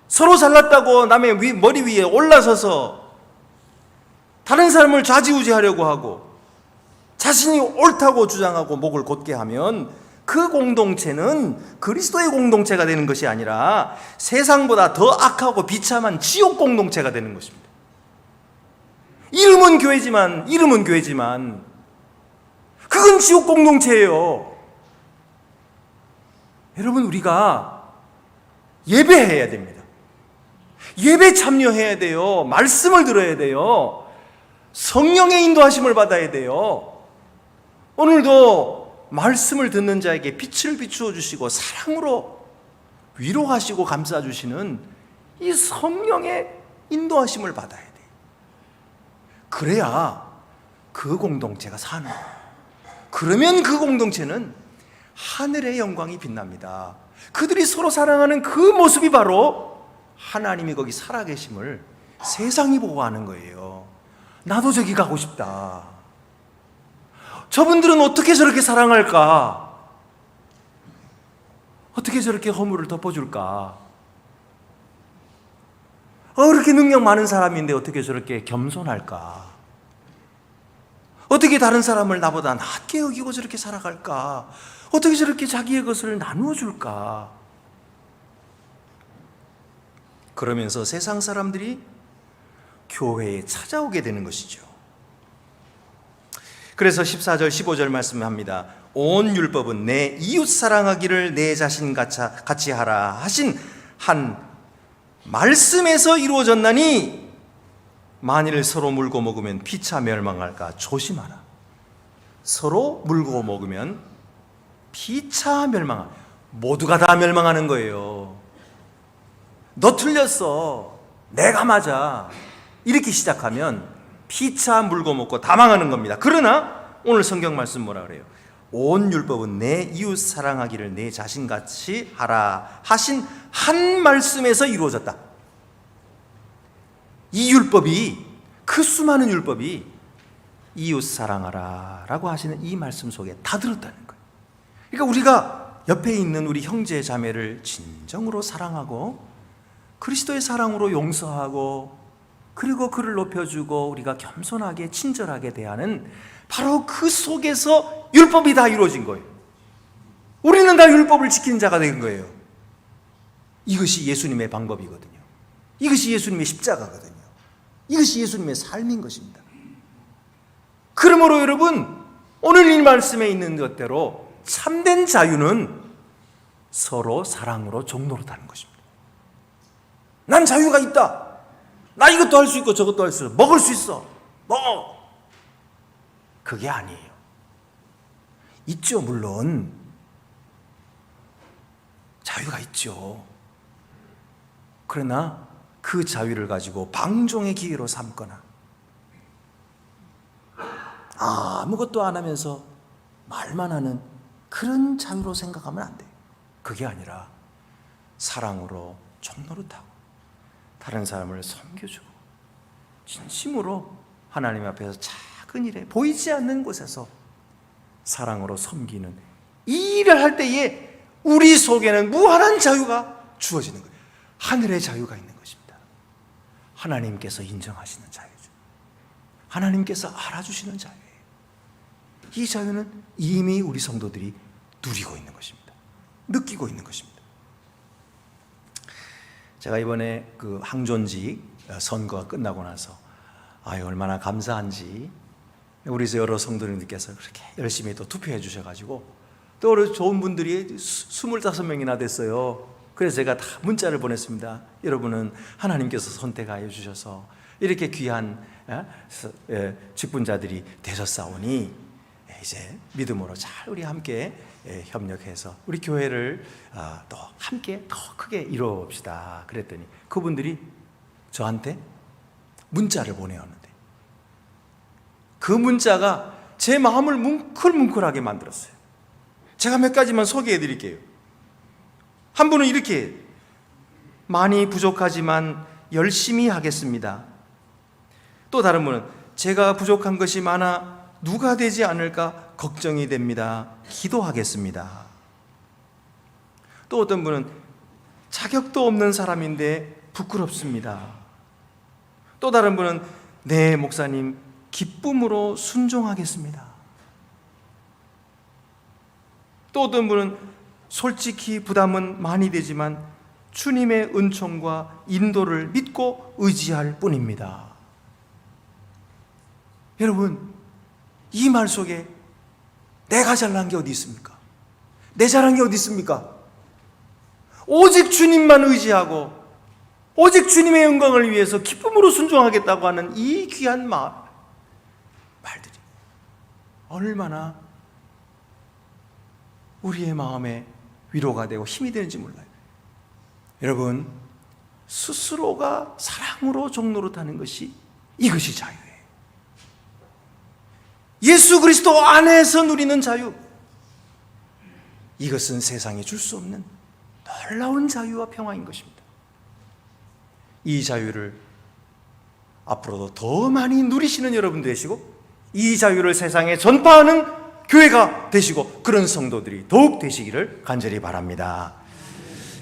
서로 잘났다고 남의 머리 위에 올라서서 다른 사람을 좌지우지하려고 하고 자신이 옳다고 주장하고 목을 곧게 하면 그 공동체는 그리스도의 공동체가 되는 것이 아니라 세상보다 더 악하고 비참한 지옥 공동체가 되는 것입니다. 이름은 교회지만 그건 지옥 공동체예요. 여러분, 우리가 예배해야 됩니다. 예배 참여해야 돼요. 말씀을 들어야 돼요. 성령의 인도하심을 받아야 돼요. 오늘도 말씀을 듣는 자에게 빛을 비추어 주시고 사랑으로 위로하시고 감싸 주시는 이 성령의 인도하심을 받아야 돼요. 그래야 그 공동체가 사는 거예요. 그러면 그 공동체는 하늘의 영광이 빛납니다. 그들이 서로 사랑하는 그 모습이 바로 하나님이 거기 살아계심을 세상이 보고 하는 거예요. 나도 저기 가고 싶다. 저분들은 어떻게 저렇게 사랑할까? 어떻게 저렇게 허물을 덮어줄까? 그렇게 능력 많은 사람인데 어떻게 저렇게 겸손할까? 어떻게 다른 사람을 나보다 낮게 여기고 저렇게 살아갈까? 어떻게 저렇게 자기의 것을 나누어 줄까? 그러면서 세상 사람들이 교회에 찾아오게 되는 것이죠. 그래서 14절 15절 말씀합니다. 온 율법은 내 이웃 사랑하기를 내 자신 같이 하라 하신 한 말씀에서 이루어졌나니 만일 서로 물고 먹으면 피차 멸망할까 조심하라. 서로 물고 먹으면 피차 멸망할. 모두가 다 멸망하는 거예요. 너 틀렸어. 내가 맞아. 이렇게 시작하면 피차 물고 먹고 다 망하는 겁니다. 그러나 오늘 성경 말씀 뭐라 그래요? 온 율법은 내 이웃 사랑하기를 내 자신같이 하라 하신 한 말씀에서 이루어졌다. 이 율법이, 그 수많은 율법이 이웃 사랑하라 라고 하시는 이 말씀 속에 다 들었다는 거예요. 그러니까 우리가 옆에 있는 우리 형제 자매를 진정으로 사랑하고 그리스도의 사랑으로 용서하고 그리고 그를 높여주고 우리가 겸손하게 친절하게 대하는 바로 그 속에서 율법이 다 이루어진 거예요. 우리는 다 율법을 지키는 자가 된 거예요. 이것이 예수님의 방법이거든요. 이것이 예수님의 십자가거든요. 이것이 예수님의 삶인 것입니다. 그러므로 여러분, 오늘 이 말씀에 있는 것대로 참된 자유는 서로 사랑으로 종노릇하는 것입니다. 난 자유가 있다. 나 이것도 할 수 있고 저것도 할 수 있어. 먹을 수 있어. 먹어. 그게 아니에요. 있죠, 물론. 자유가 있죠. 그러나 그 자유를 가지고 방종의 기회로 삼거나 아무것도 안 하면서 말만 하는 그런 자유로 생각하면 안 돼요. 그게 아니라 사랑으로 종노릇하고 다른 사람을 섬겨주고 진심으로 하나님 앞에서 작은 일에 보이지 않는 곳에서 사랑으로 섬기는 이 일을 할 때에 우리 속에는 무한한 자유가 주어지는 거예요. 하늘의 자유가 있는 것입니다. 하나님께서 인정하시는 자유죠. 하나님께서 알아주시는 자유예요. 이 자유는 이미 우리 성도들이 누리고 있는 것입니다. 느끼고 있는 것입니다. 제가 이번에 그 항존직 선거가 끝나고 나서 얼마나 감사한지 우리 여러 성도님들께서 그렇게 열심히 또 투표해 주셔가지고 또 좋은 분들이 25명이나 됐어요. 그래서 제가 다 문자를 보냈습니다. 여러분은 하나님께서 선택하여 주셔서 이렇게 귀한 직분자들이 되셨사오니 이제 믿음으로 잘 우리 함께 협력해서 우리 교회를 또 함께 더 크게 이루어봅시다. 그랬더니 그분들이 저한테 문자를 보내었는데 그 문자가 제 마음을 뭉클뭉클하게 만들었어요. 제가 몇 가지만 소개해 드릴게요. 한 분은 이렇게, 많이 부족하지만 열심히 하겠습니다. 또 다른 분은 제가 부족한 것이 많아 누가 되지 않을까 걱정이 됩니다. 기도하겠습니다. 또 어떤 분은 자격도 없는 사람인데 부끄럽습니다. 또 다른 분은 네, 목사님, 기쁨으로 순종하겠습니다. 또 어떤 분은 솔직히 부담은 많이 되지만 주님의 은총과 인도를 믿고 의지할 뿐입니다. 여러분, 이 말 속에 내가 잘난 게 어디 있습니까? 내 잘난 게 어디 있습니까? 오직 주님만 의지하고 오직 주님의 영광을 위해서 기쁨으로 순종하겠다고 하는 이 귀한 말들이 얼마나 우리의 마음에 위로가 되고 힘이 되는지 몰라요. 여러분, 스스로가 사랑으로 종노릇하는 것이, 이것이 자유예요. 예수 그리스도 안에서 누리는 자유, 이것은 세상이 줄 수 없는 놀라운 자유와 평화인 것입니다. 이 자유를 앞으로도 더 많이 누리시는 여러분 되시고 이 자유를 세상에 전파하는 교회가 되시고 그런 성도들이 더욱 되시기를 간절히 바랍니다.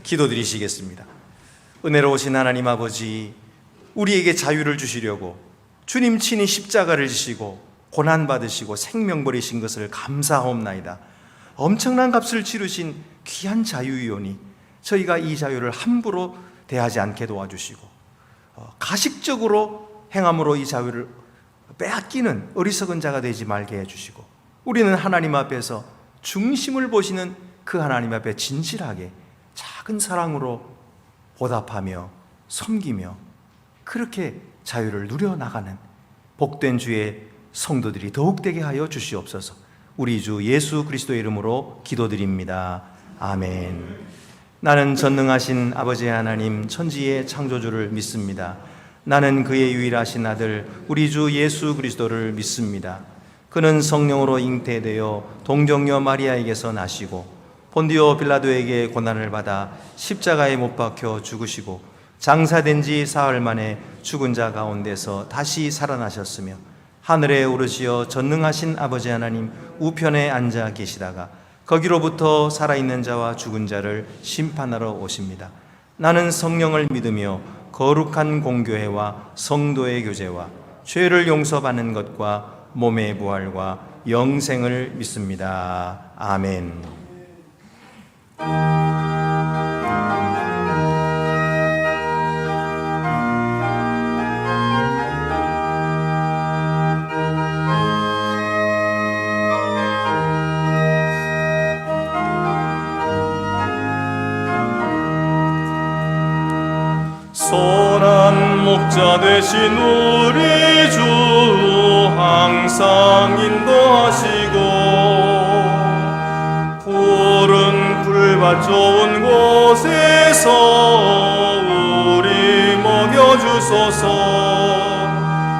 기도드리시겠습니다. 은혜로우신 하나님 아버지, 우리에게 자유를 주시려고 주님 친히 십자가를 지시고 고난받으시고 생명 버리신 것을 감사하옵나이다. 엄청난 값을 치르신 귀한 자유이오니 저희가 이 자유를 함부로 대하지 않게 도와주시고 가식적으로 행함으로 이 자유를 빼앗기는 어리석은 자가 되지 말게 해주시고 우리는 하나님 앞에서 중심을 보시는 그 하나님 앞에 진실하게 작은 사랑으로 보답하며 섬기며 그렇게 자유를 누려나가는 복된 주의 성도들이 더욱 되게 하여 주시옵소서. 우리 주 예수 그리스도의 이름으로 기도드립니다. 아멘. 나는 전능하신 아버지 하나님 천지의 창조주를 믿습니다. 나는 그의 유일하신 아들 우리 주 예수 그리스도를 믿습니다. 그는 성령으로 잉태되어 동정녀 마리아에게서 나시고 본디오 빌라도에게 고난을 받아 십자가에 못 박혀 죽으시고 장사된 지 사흘 만에 죽은 자 가운데서 다시 살아나셨으며 하늘에 오르시어 전능하신 아버지 하나님 우편에 앉아 계시다가 거기로부터 살아있는 자와 죽은 자를 심판하러 오십니다. 나는 성령을 믿으며 거룩한 공교회와 성도의 교제와 죄를 용서받는 것과 몸의 부활과 영생을 믿습니다. 아멘. 선한 목자 되신 우리 주 항상 인도하시고 푸른 풀밭 좋은 곳에서 우리 먹여주소서.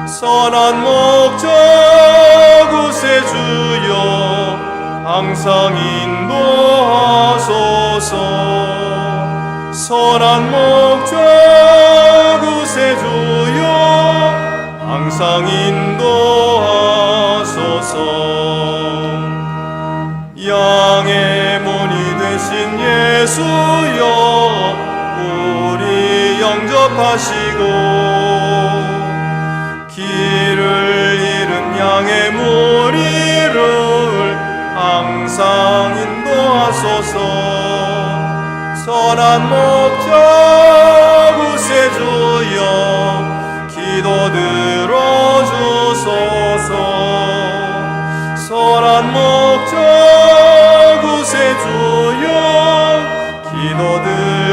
선한 목자 구세주여 항상 인도하소서. 선한 목자 구세주여 항상 인도하소서. 양의 문이 되신 예수여 우리 영접하시고 길을 잃은 양의 무리를 항상 인도하소서. 선한 목자 구세주여 기도 들어주소서. 선한 목자 구세주여 기도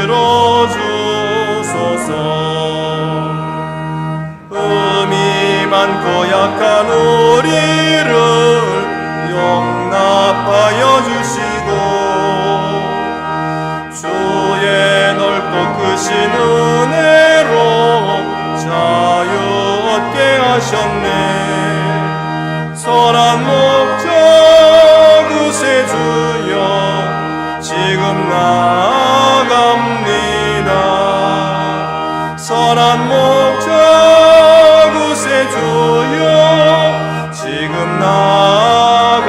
들어주소서. 음이 많고 약한 우리를 용납하여 주시고 주의 넓고 크신 은혜로 자유 얻게 하셨네. 선한 목자 구세주여 지금 나아갑니다. 선한 목자 구세주여 지금 나아갑니다.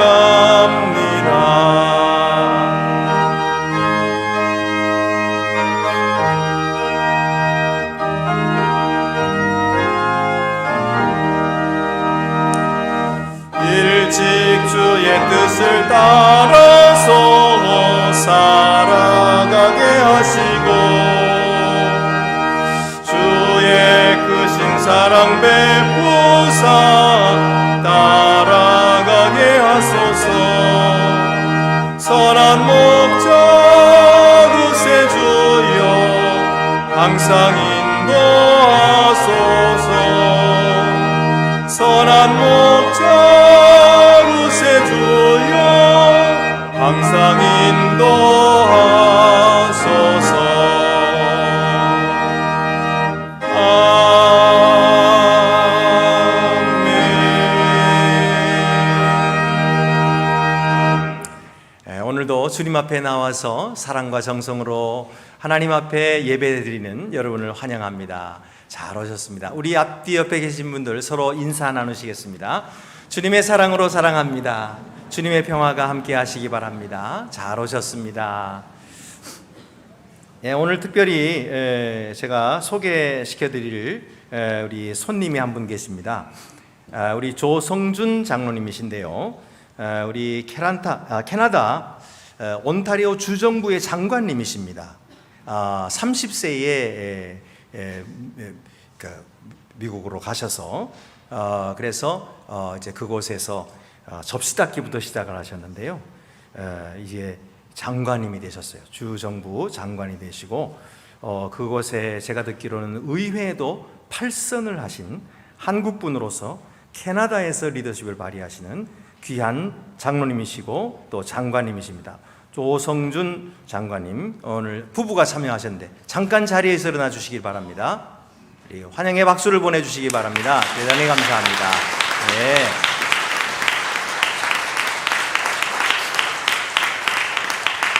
일찍 주의 뜻을 따라서 살아가게 하시고 주의 크신 사랑 베푸사 따라가게 하소서. 선한 목자 구세주여 항상 인도하소서. 선한 목자 구세주여 항상 인도하소서. 아멘. 오늘도 주님 앞에 나와서 사랑과 정성으로 하나님 앞에 예배드리는 여러분을 환영합니다. 잘 오셨습니다. 우리 앞뒤 옆에 계신 분들 서로 인사 나누시겠습니다. 주님의 사랑으로 사랑합니다. 주님의 평화가 함께 하시기 바랍니다. 잘 오셨습니다. 오늘 특별히 제가 소개시켜드릴 우리 손님이 한 분 계십니다. 우리 조성준 장로님이신데요. 우리 캐나다 온타리오 주정부의 장관님이십니다. 30세에 미국으로 가셔서 그래서 이제 그곳에서 접시닦기부터 시작을 하셨는데요. 이제 장관님이 되셨어요. 주정부 장관이 되시고 그곳에 제가 듣기로는 의회에도 8선을 하신 한국분으로서 캐나다에서 리더십을 발휘하시는 귀한 장로님이시고 또 장관님이십니다. 조성준 장관님 오늘 부부가 참여하셨는데 잠깐 자리에서 일어나 주시기 바랍니다. 환영의 박수를 보내주시기 바랍니다. 대단히 감사합니다.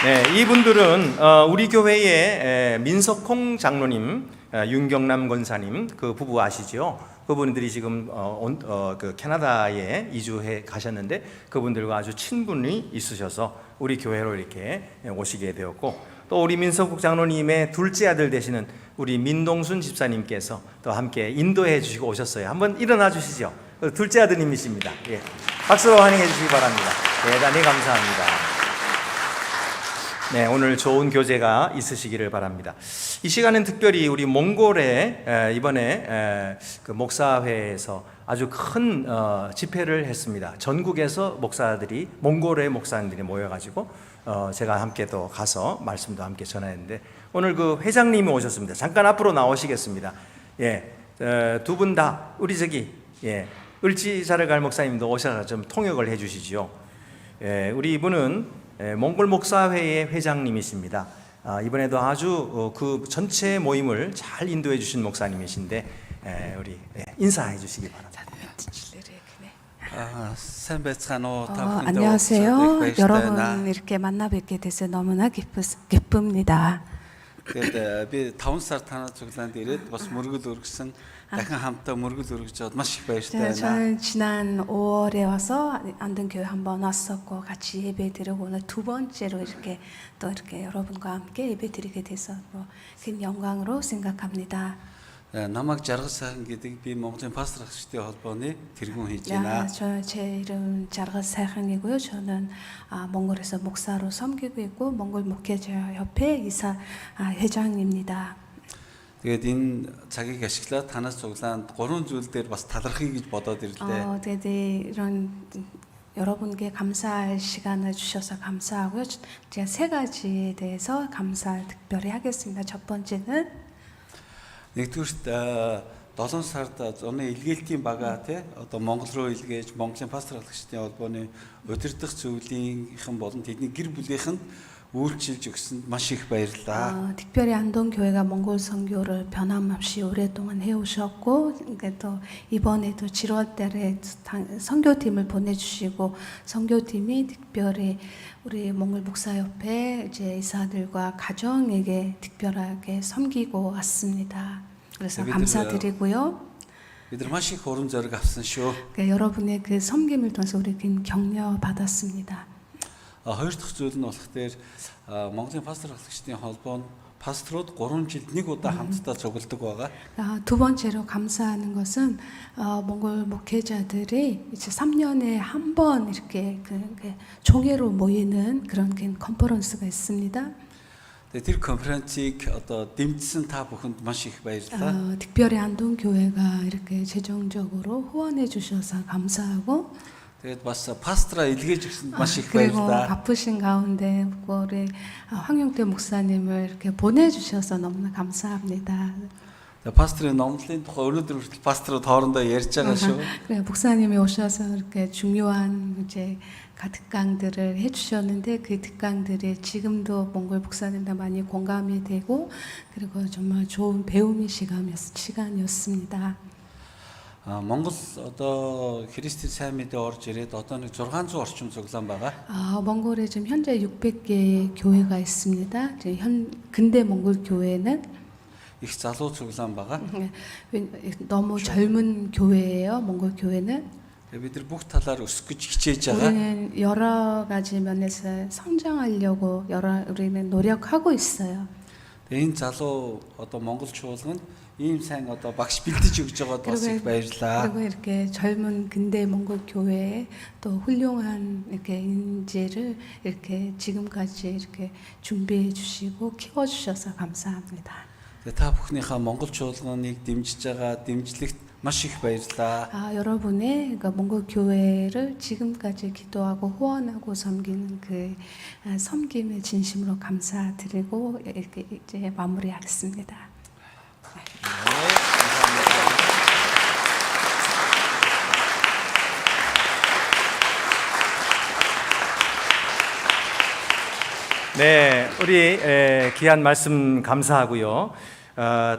네, 이분들은 우리 교회의 민석홍 장로님, 윤경남 권사님 그 부부 아시죠? 그분들이 지금 그 캐나다에 이주해 가셨는데 그분들과 아주 친분이 있으셔서 우리 교회로 이렇게 오시게 되었고, 또 우리 민석국 장로님의 둘째 아들 되시는 우리 민동순 집사님께서 또 함께 인도해 주시고 오셨어요. 한번 일어나 주시죠. 둘째 아드님이십니다. 예. 박수로 환영해 주시기 바랍니다. 대단히 감사합니다. 네, 오늘 좋은 교제가 있으시기를 바랍니다. 이 시간은 특별히 우리 몽골에 이번에 그 목사회에서 아주 큰 집회를 했습니다. 전국에서 목사들이, 몽골의 목사님들이 모여가지고 제가 함께 또 가서 말씀도 함께 전했는데, 오늘 그 회장님이 오셨습니다. 잠깐 앞으로 나오시겠습니다. 예, 두 분 다 우리 저기 을지자르갈 목사님도 오셔서 좀 통역을 해주시지요. 예, 우리 이분은 몽골 목사회의 회장님이십니다. 이번에도 아주 그 전체 모임을 잘 인도해 주신 목사님이신데 우리 인사해 주시기 바랍니다. сайн байцгаана уу? 안녕하세요. 여러분 이렇게 만나 뵙게 돼서 너무나 기쁩니다. Тэгээд би 5 сар танаа цуглаанд ирээд бас мөргөл өргөсөн. дахин хамтаа мөргөл өргөж аваад маш их баяртай байна. 저는 지난 5월에 와서 안동교회 한번 왔었고 같이 예배 드리고 오늘 두 번째로 이렇게 또 이렇게 여러분과 함께 예배 드리게 돼서 큰 영광으로 생각합니다. 남аг жаргал сайхан гэдэг би Монголын пастор агштай холбооны тэргүүн хийж байна. 제 이름 жаргал сайхан이고요. 저는 몽골에서 목사로 섬기고 있고 몽골 목회자 협회 이사 회장입니다. Тэгээд энэ цагийг ашиглаад танаас цуглаанд 3 зүйл дээр бас талархъя гэж бодоод ирлээ. 네, 이런 여러분께 감사할 시간을 주셔서 감사하고요. 제가 3가지에 대해서 감사를 특별히 하겠습니다. 첫 번째는 нэгдүгürt 7 сард зуны илгээлтийн бага тий одоо Монгол руу илгээж Монголын пастор агштай холбооны удирдах зөвлөлийнхэн болон тэдний гэр бүлийнхэнд үйлчилж өгсөнд маш их баярлалаа. 특별히 안동 교회가 몽골 선교를 변함없이 오랫동안 해오셨고, 또 이번에도 7월 달에 선교팀을 보내주시고 선교팀이 특별히 우리 몽골 목사협회 이제 이사들과 가정에게 특별하게 섬기고 왔습니다. 그래서 감사드리고요. бид нар маш их урам зориг авсан шүү. 여러분의 그 섬김을 통해서 우리 격려 받았습니다. Хоёр дахь зүйл нь болох дээр Монголын пастор агштай холбоонд пасторууд 3 жилд нэг удаа хамтдаа цугладаг байгаа. 두 번째로 감사하는 것은 몽골 목회자들이 이제 3년에 한 번 이렇게 종회로 모이는 그런 컨퍼런스가 있습니다. Тэгээд тэр конференцийг одоо дэмжсэн та бүхэнд маш их баярлалаа. 특별히 안동 교회가 이렇게 재정적으로 후원해 주셔서 감사하고, тэгээд бас пастраа илгээж өгсөнд маш их 그리고 баярлалаа. 바쁘신 가운데 우리 황용태 목사님을 이렇게 보내주셔서 너무나 감사합니다. пастрын номлолын тухай өнөөдөр хүртэл паструуд хоорондоо ярьж байгаа шүү. 그래, 목사님이 오셔서 이렇게 중요한 이제 특강들을 해주셨는데 그 특강들이 지금도 몽골 목사님과 많이 공감이 되고, 그리고 정말 좋은 배움의 시간이었습니다. Монгол одоо Христийн сайн мэдээ орж ирээд одоо нэг 600 орчим цуглаан байгаа. 몽골에 지금 현재 600개의 교회가 있습니다. 근대 몽골 교회는 их залуу цуглаан байгаа. 너무 젊은 교회예요. 몽골 교회는. бид нар бүх талаар өсөх гэж хичээж байгаа. 우리는 여러 가지 면에서 성장하려고 우리는 노력하고 있어요. Энэ залуу одоо Монгол чуулганд ийм сайн одоо багш бэлдэж өгж байгаад бас их баярлалаа. 그리고 이렇게 젊은 근대 몽골 교회에 또 훌륭한 이렇게 인재를 이렇게 지금까지 이렇게 준비해 주시고 키워 주셔서 감사합니다. та бүхнийхээ Монгол чуулганыг дэмжиж байгаа дэмжлэгт маш их баярлалаа. 여러분의 그러니까 몽골 교회를 지금까지 기도하고 후원하고 섬기는 그 섬김에 진심으로 감사드리고 이렇게 이제 마무리하겠습니다. 네, 우리 귀한 말씀 감사하고요.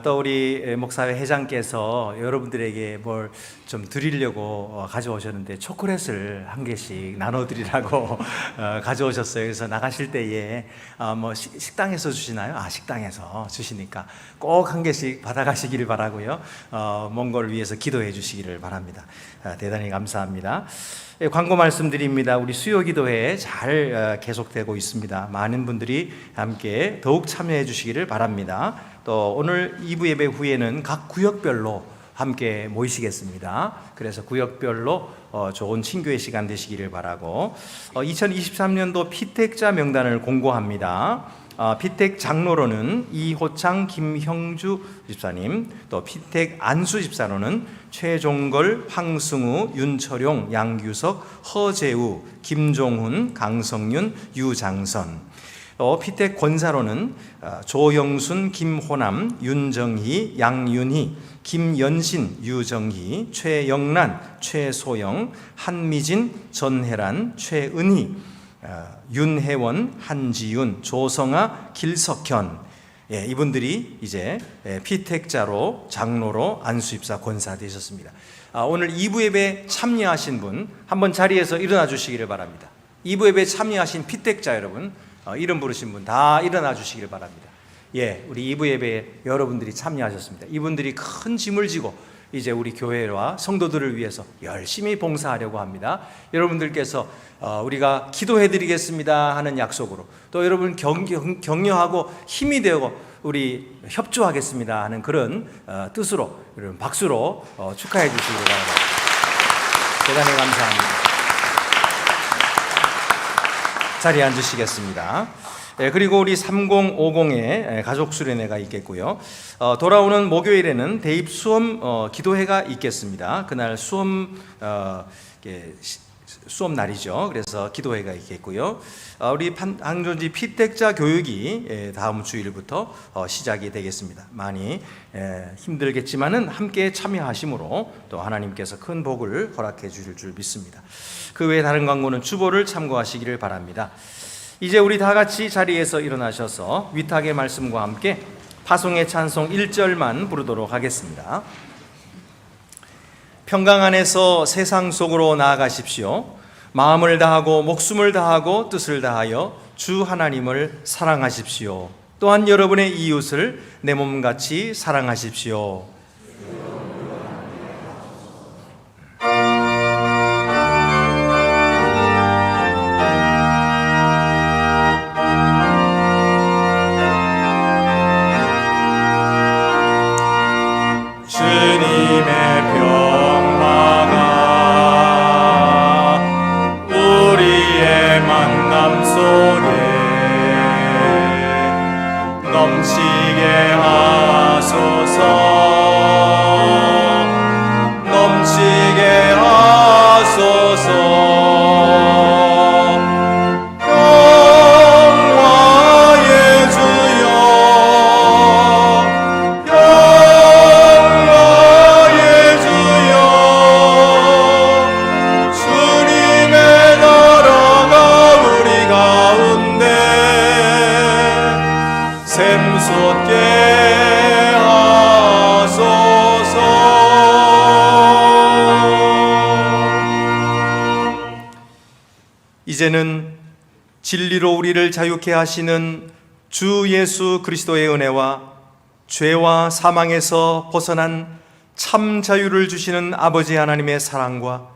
또 우리 목사회 회장께서 여러분들에게 뭘 좀 드리려고 가져오셨는데 초콜릿을 한 개씩 나눠드리라고 가져오셨어요. 그래서 나가실 때에 뭐 식당에서 주시나요? 식당에서 주시니까 꼭 한 개씩 받아가시기를 바라고요. 먼 걸 위해서 기도해 주시기를 바랍니다. 대단히 감사합니다. 광고 말씀드립니다. 우리 수요기도회 잘 계속되고 있습니다. 많은 분들이 함께 더욱 참여해 주시기를 바랍니다. 또 오늘 2부 예배 후에는 각 구역별로 함께 모이시겠습니다. 그래서 구역별로 좋은 친교의 시간 되시기를 바라고 2023년도 피택자 명단을 공고합니다. 피택 장로로는 이호창 김형주 집사님, 또 피택 안수 집사로는 최종걸, 황승우, 윤철용, 양규석, 허재우, 김종훈, 강성윤, 유장선. 피택 권사로는 조영순, 김호남, 윤정희, 양윤희, 김연신, 유정희, 최영란, 최소영, 한미진, 전혜란, 최은희, 윤혜원, 한지윤, 조성아, 길석현. 이분들이 이제 피택자로 장로로 안수입사 권사 되셨습니다. 오늘 2부 예배 참여하신 분 한번 자리에서 일어나 주시기를 바랍니다. 2부 예배 참여하신 피택자 여러분, 이름 부르신 분 다 일어나 주시기를 바랍니다. 우리 2부 예배에 여러분들이 참여하셨습니다. 이분들이 큰 짐을 지고 이제 우리 교회와 성도들을 위해서 열심히 봉사하려고 합니다. 여러분들께서 우리가 기도해드리겠습니다 하는 약속으로, 또 여러분 격려하고 힘이 되고 우리 협조하겠습니다 하는 그런 뜻으로, 여러분 박수로 축하해 주시기 바랍니다. 대단히 감사합니다. 자리에 앉으시겠습니다. 그리고 우리 3050에 가족 수련회가 있겠고요. 돌아오는 목요일에는 대입 수험 기도회가 있겠습니다. 그날 수험 날이죠. 그래서 기도회가 있겠고요. 우리 항존지 피택자 교육이 다음 주일부터 시작이 되겠습니다. 많이 힘들겠지만은 함께 참여하심으로 또 하나님께서 큰 복을 허락해 주실 줄 믿습니다. 그 외에 다른 광고는 주보를 참고하시기를 바랍니다. 이제 우리 다 같이 자리에서 일어나셔서 위탁의 말씀과 함께 파송의 찬송 1절만 부르도록 하겠습니다. 평강 안에서 세상 속으로 나아가십시오. 마음을 다하고 목숨을 다하고 뜻을 다하여 주 하나님을 사랑하십시오. 또한 여러분의 이웃을 내 몸같이 사랑하십시오. 넘치게 하소서, 넘치게 하소서. 영화의 주여, 영화의 주여, 주님의 나라가 우리 가운데 샘솟게 하소서. 이제는 진리로 우리를 자유케 하시는 주 예수 그리스도의 은혜와 죄와 사망에서 벗어난 참 자유를 주시는 아버지 하나님의 사랑과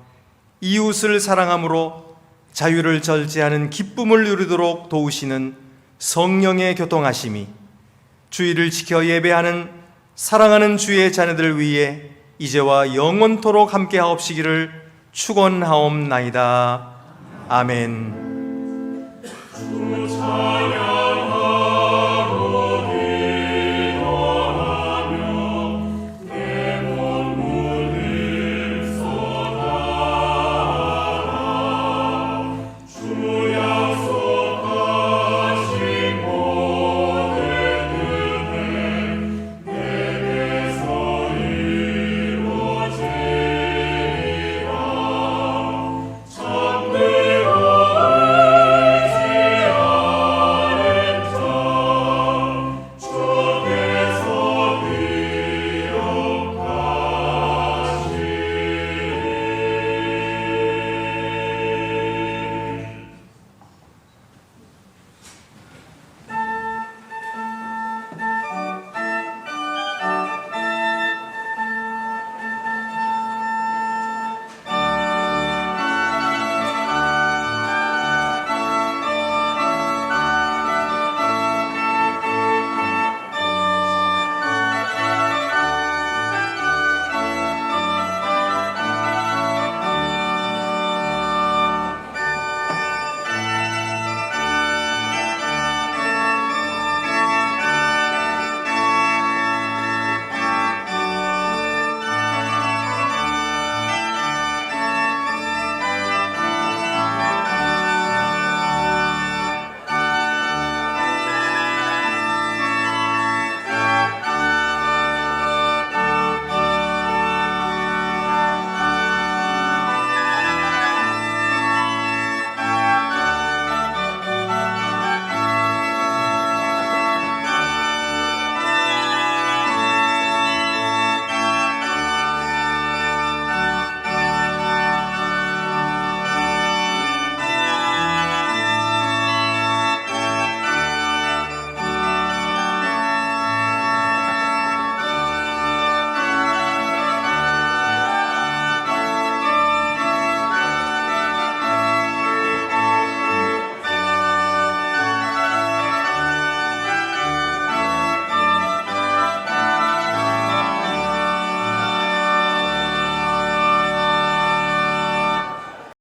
이웃을 사랑함으로 자유를 절제하는 기쁨을 누리도록 도우시는 성령의 교통하심이 주의를 지켜 예배하는 사랑하는 주의 자녀들 위해 이제와 영원토록 함께하옵시기를 축원하옵나이다. 아멘.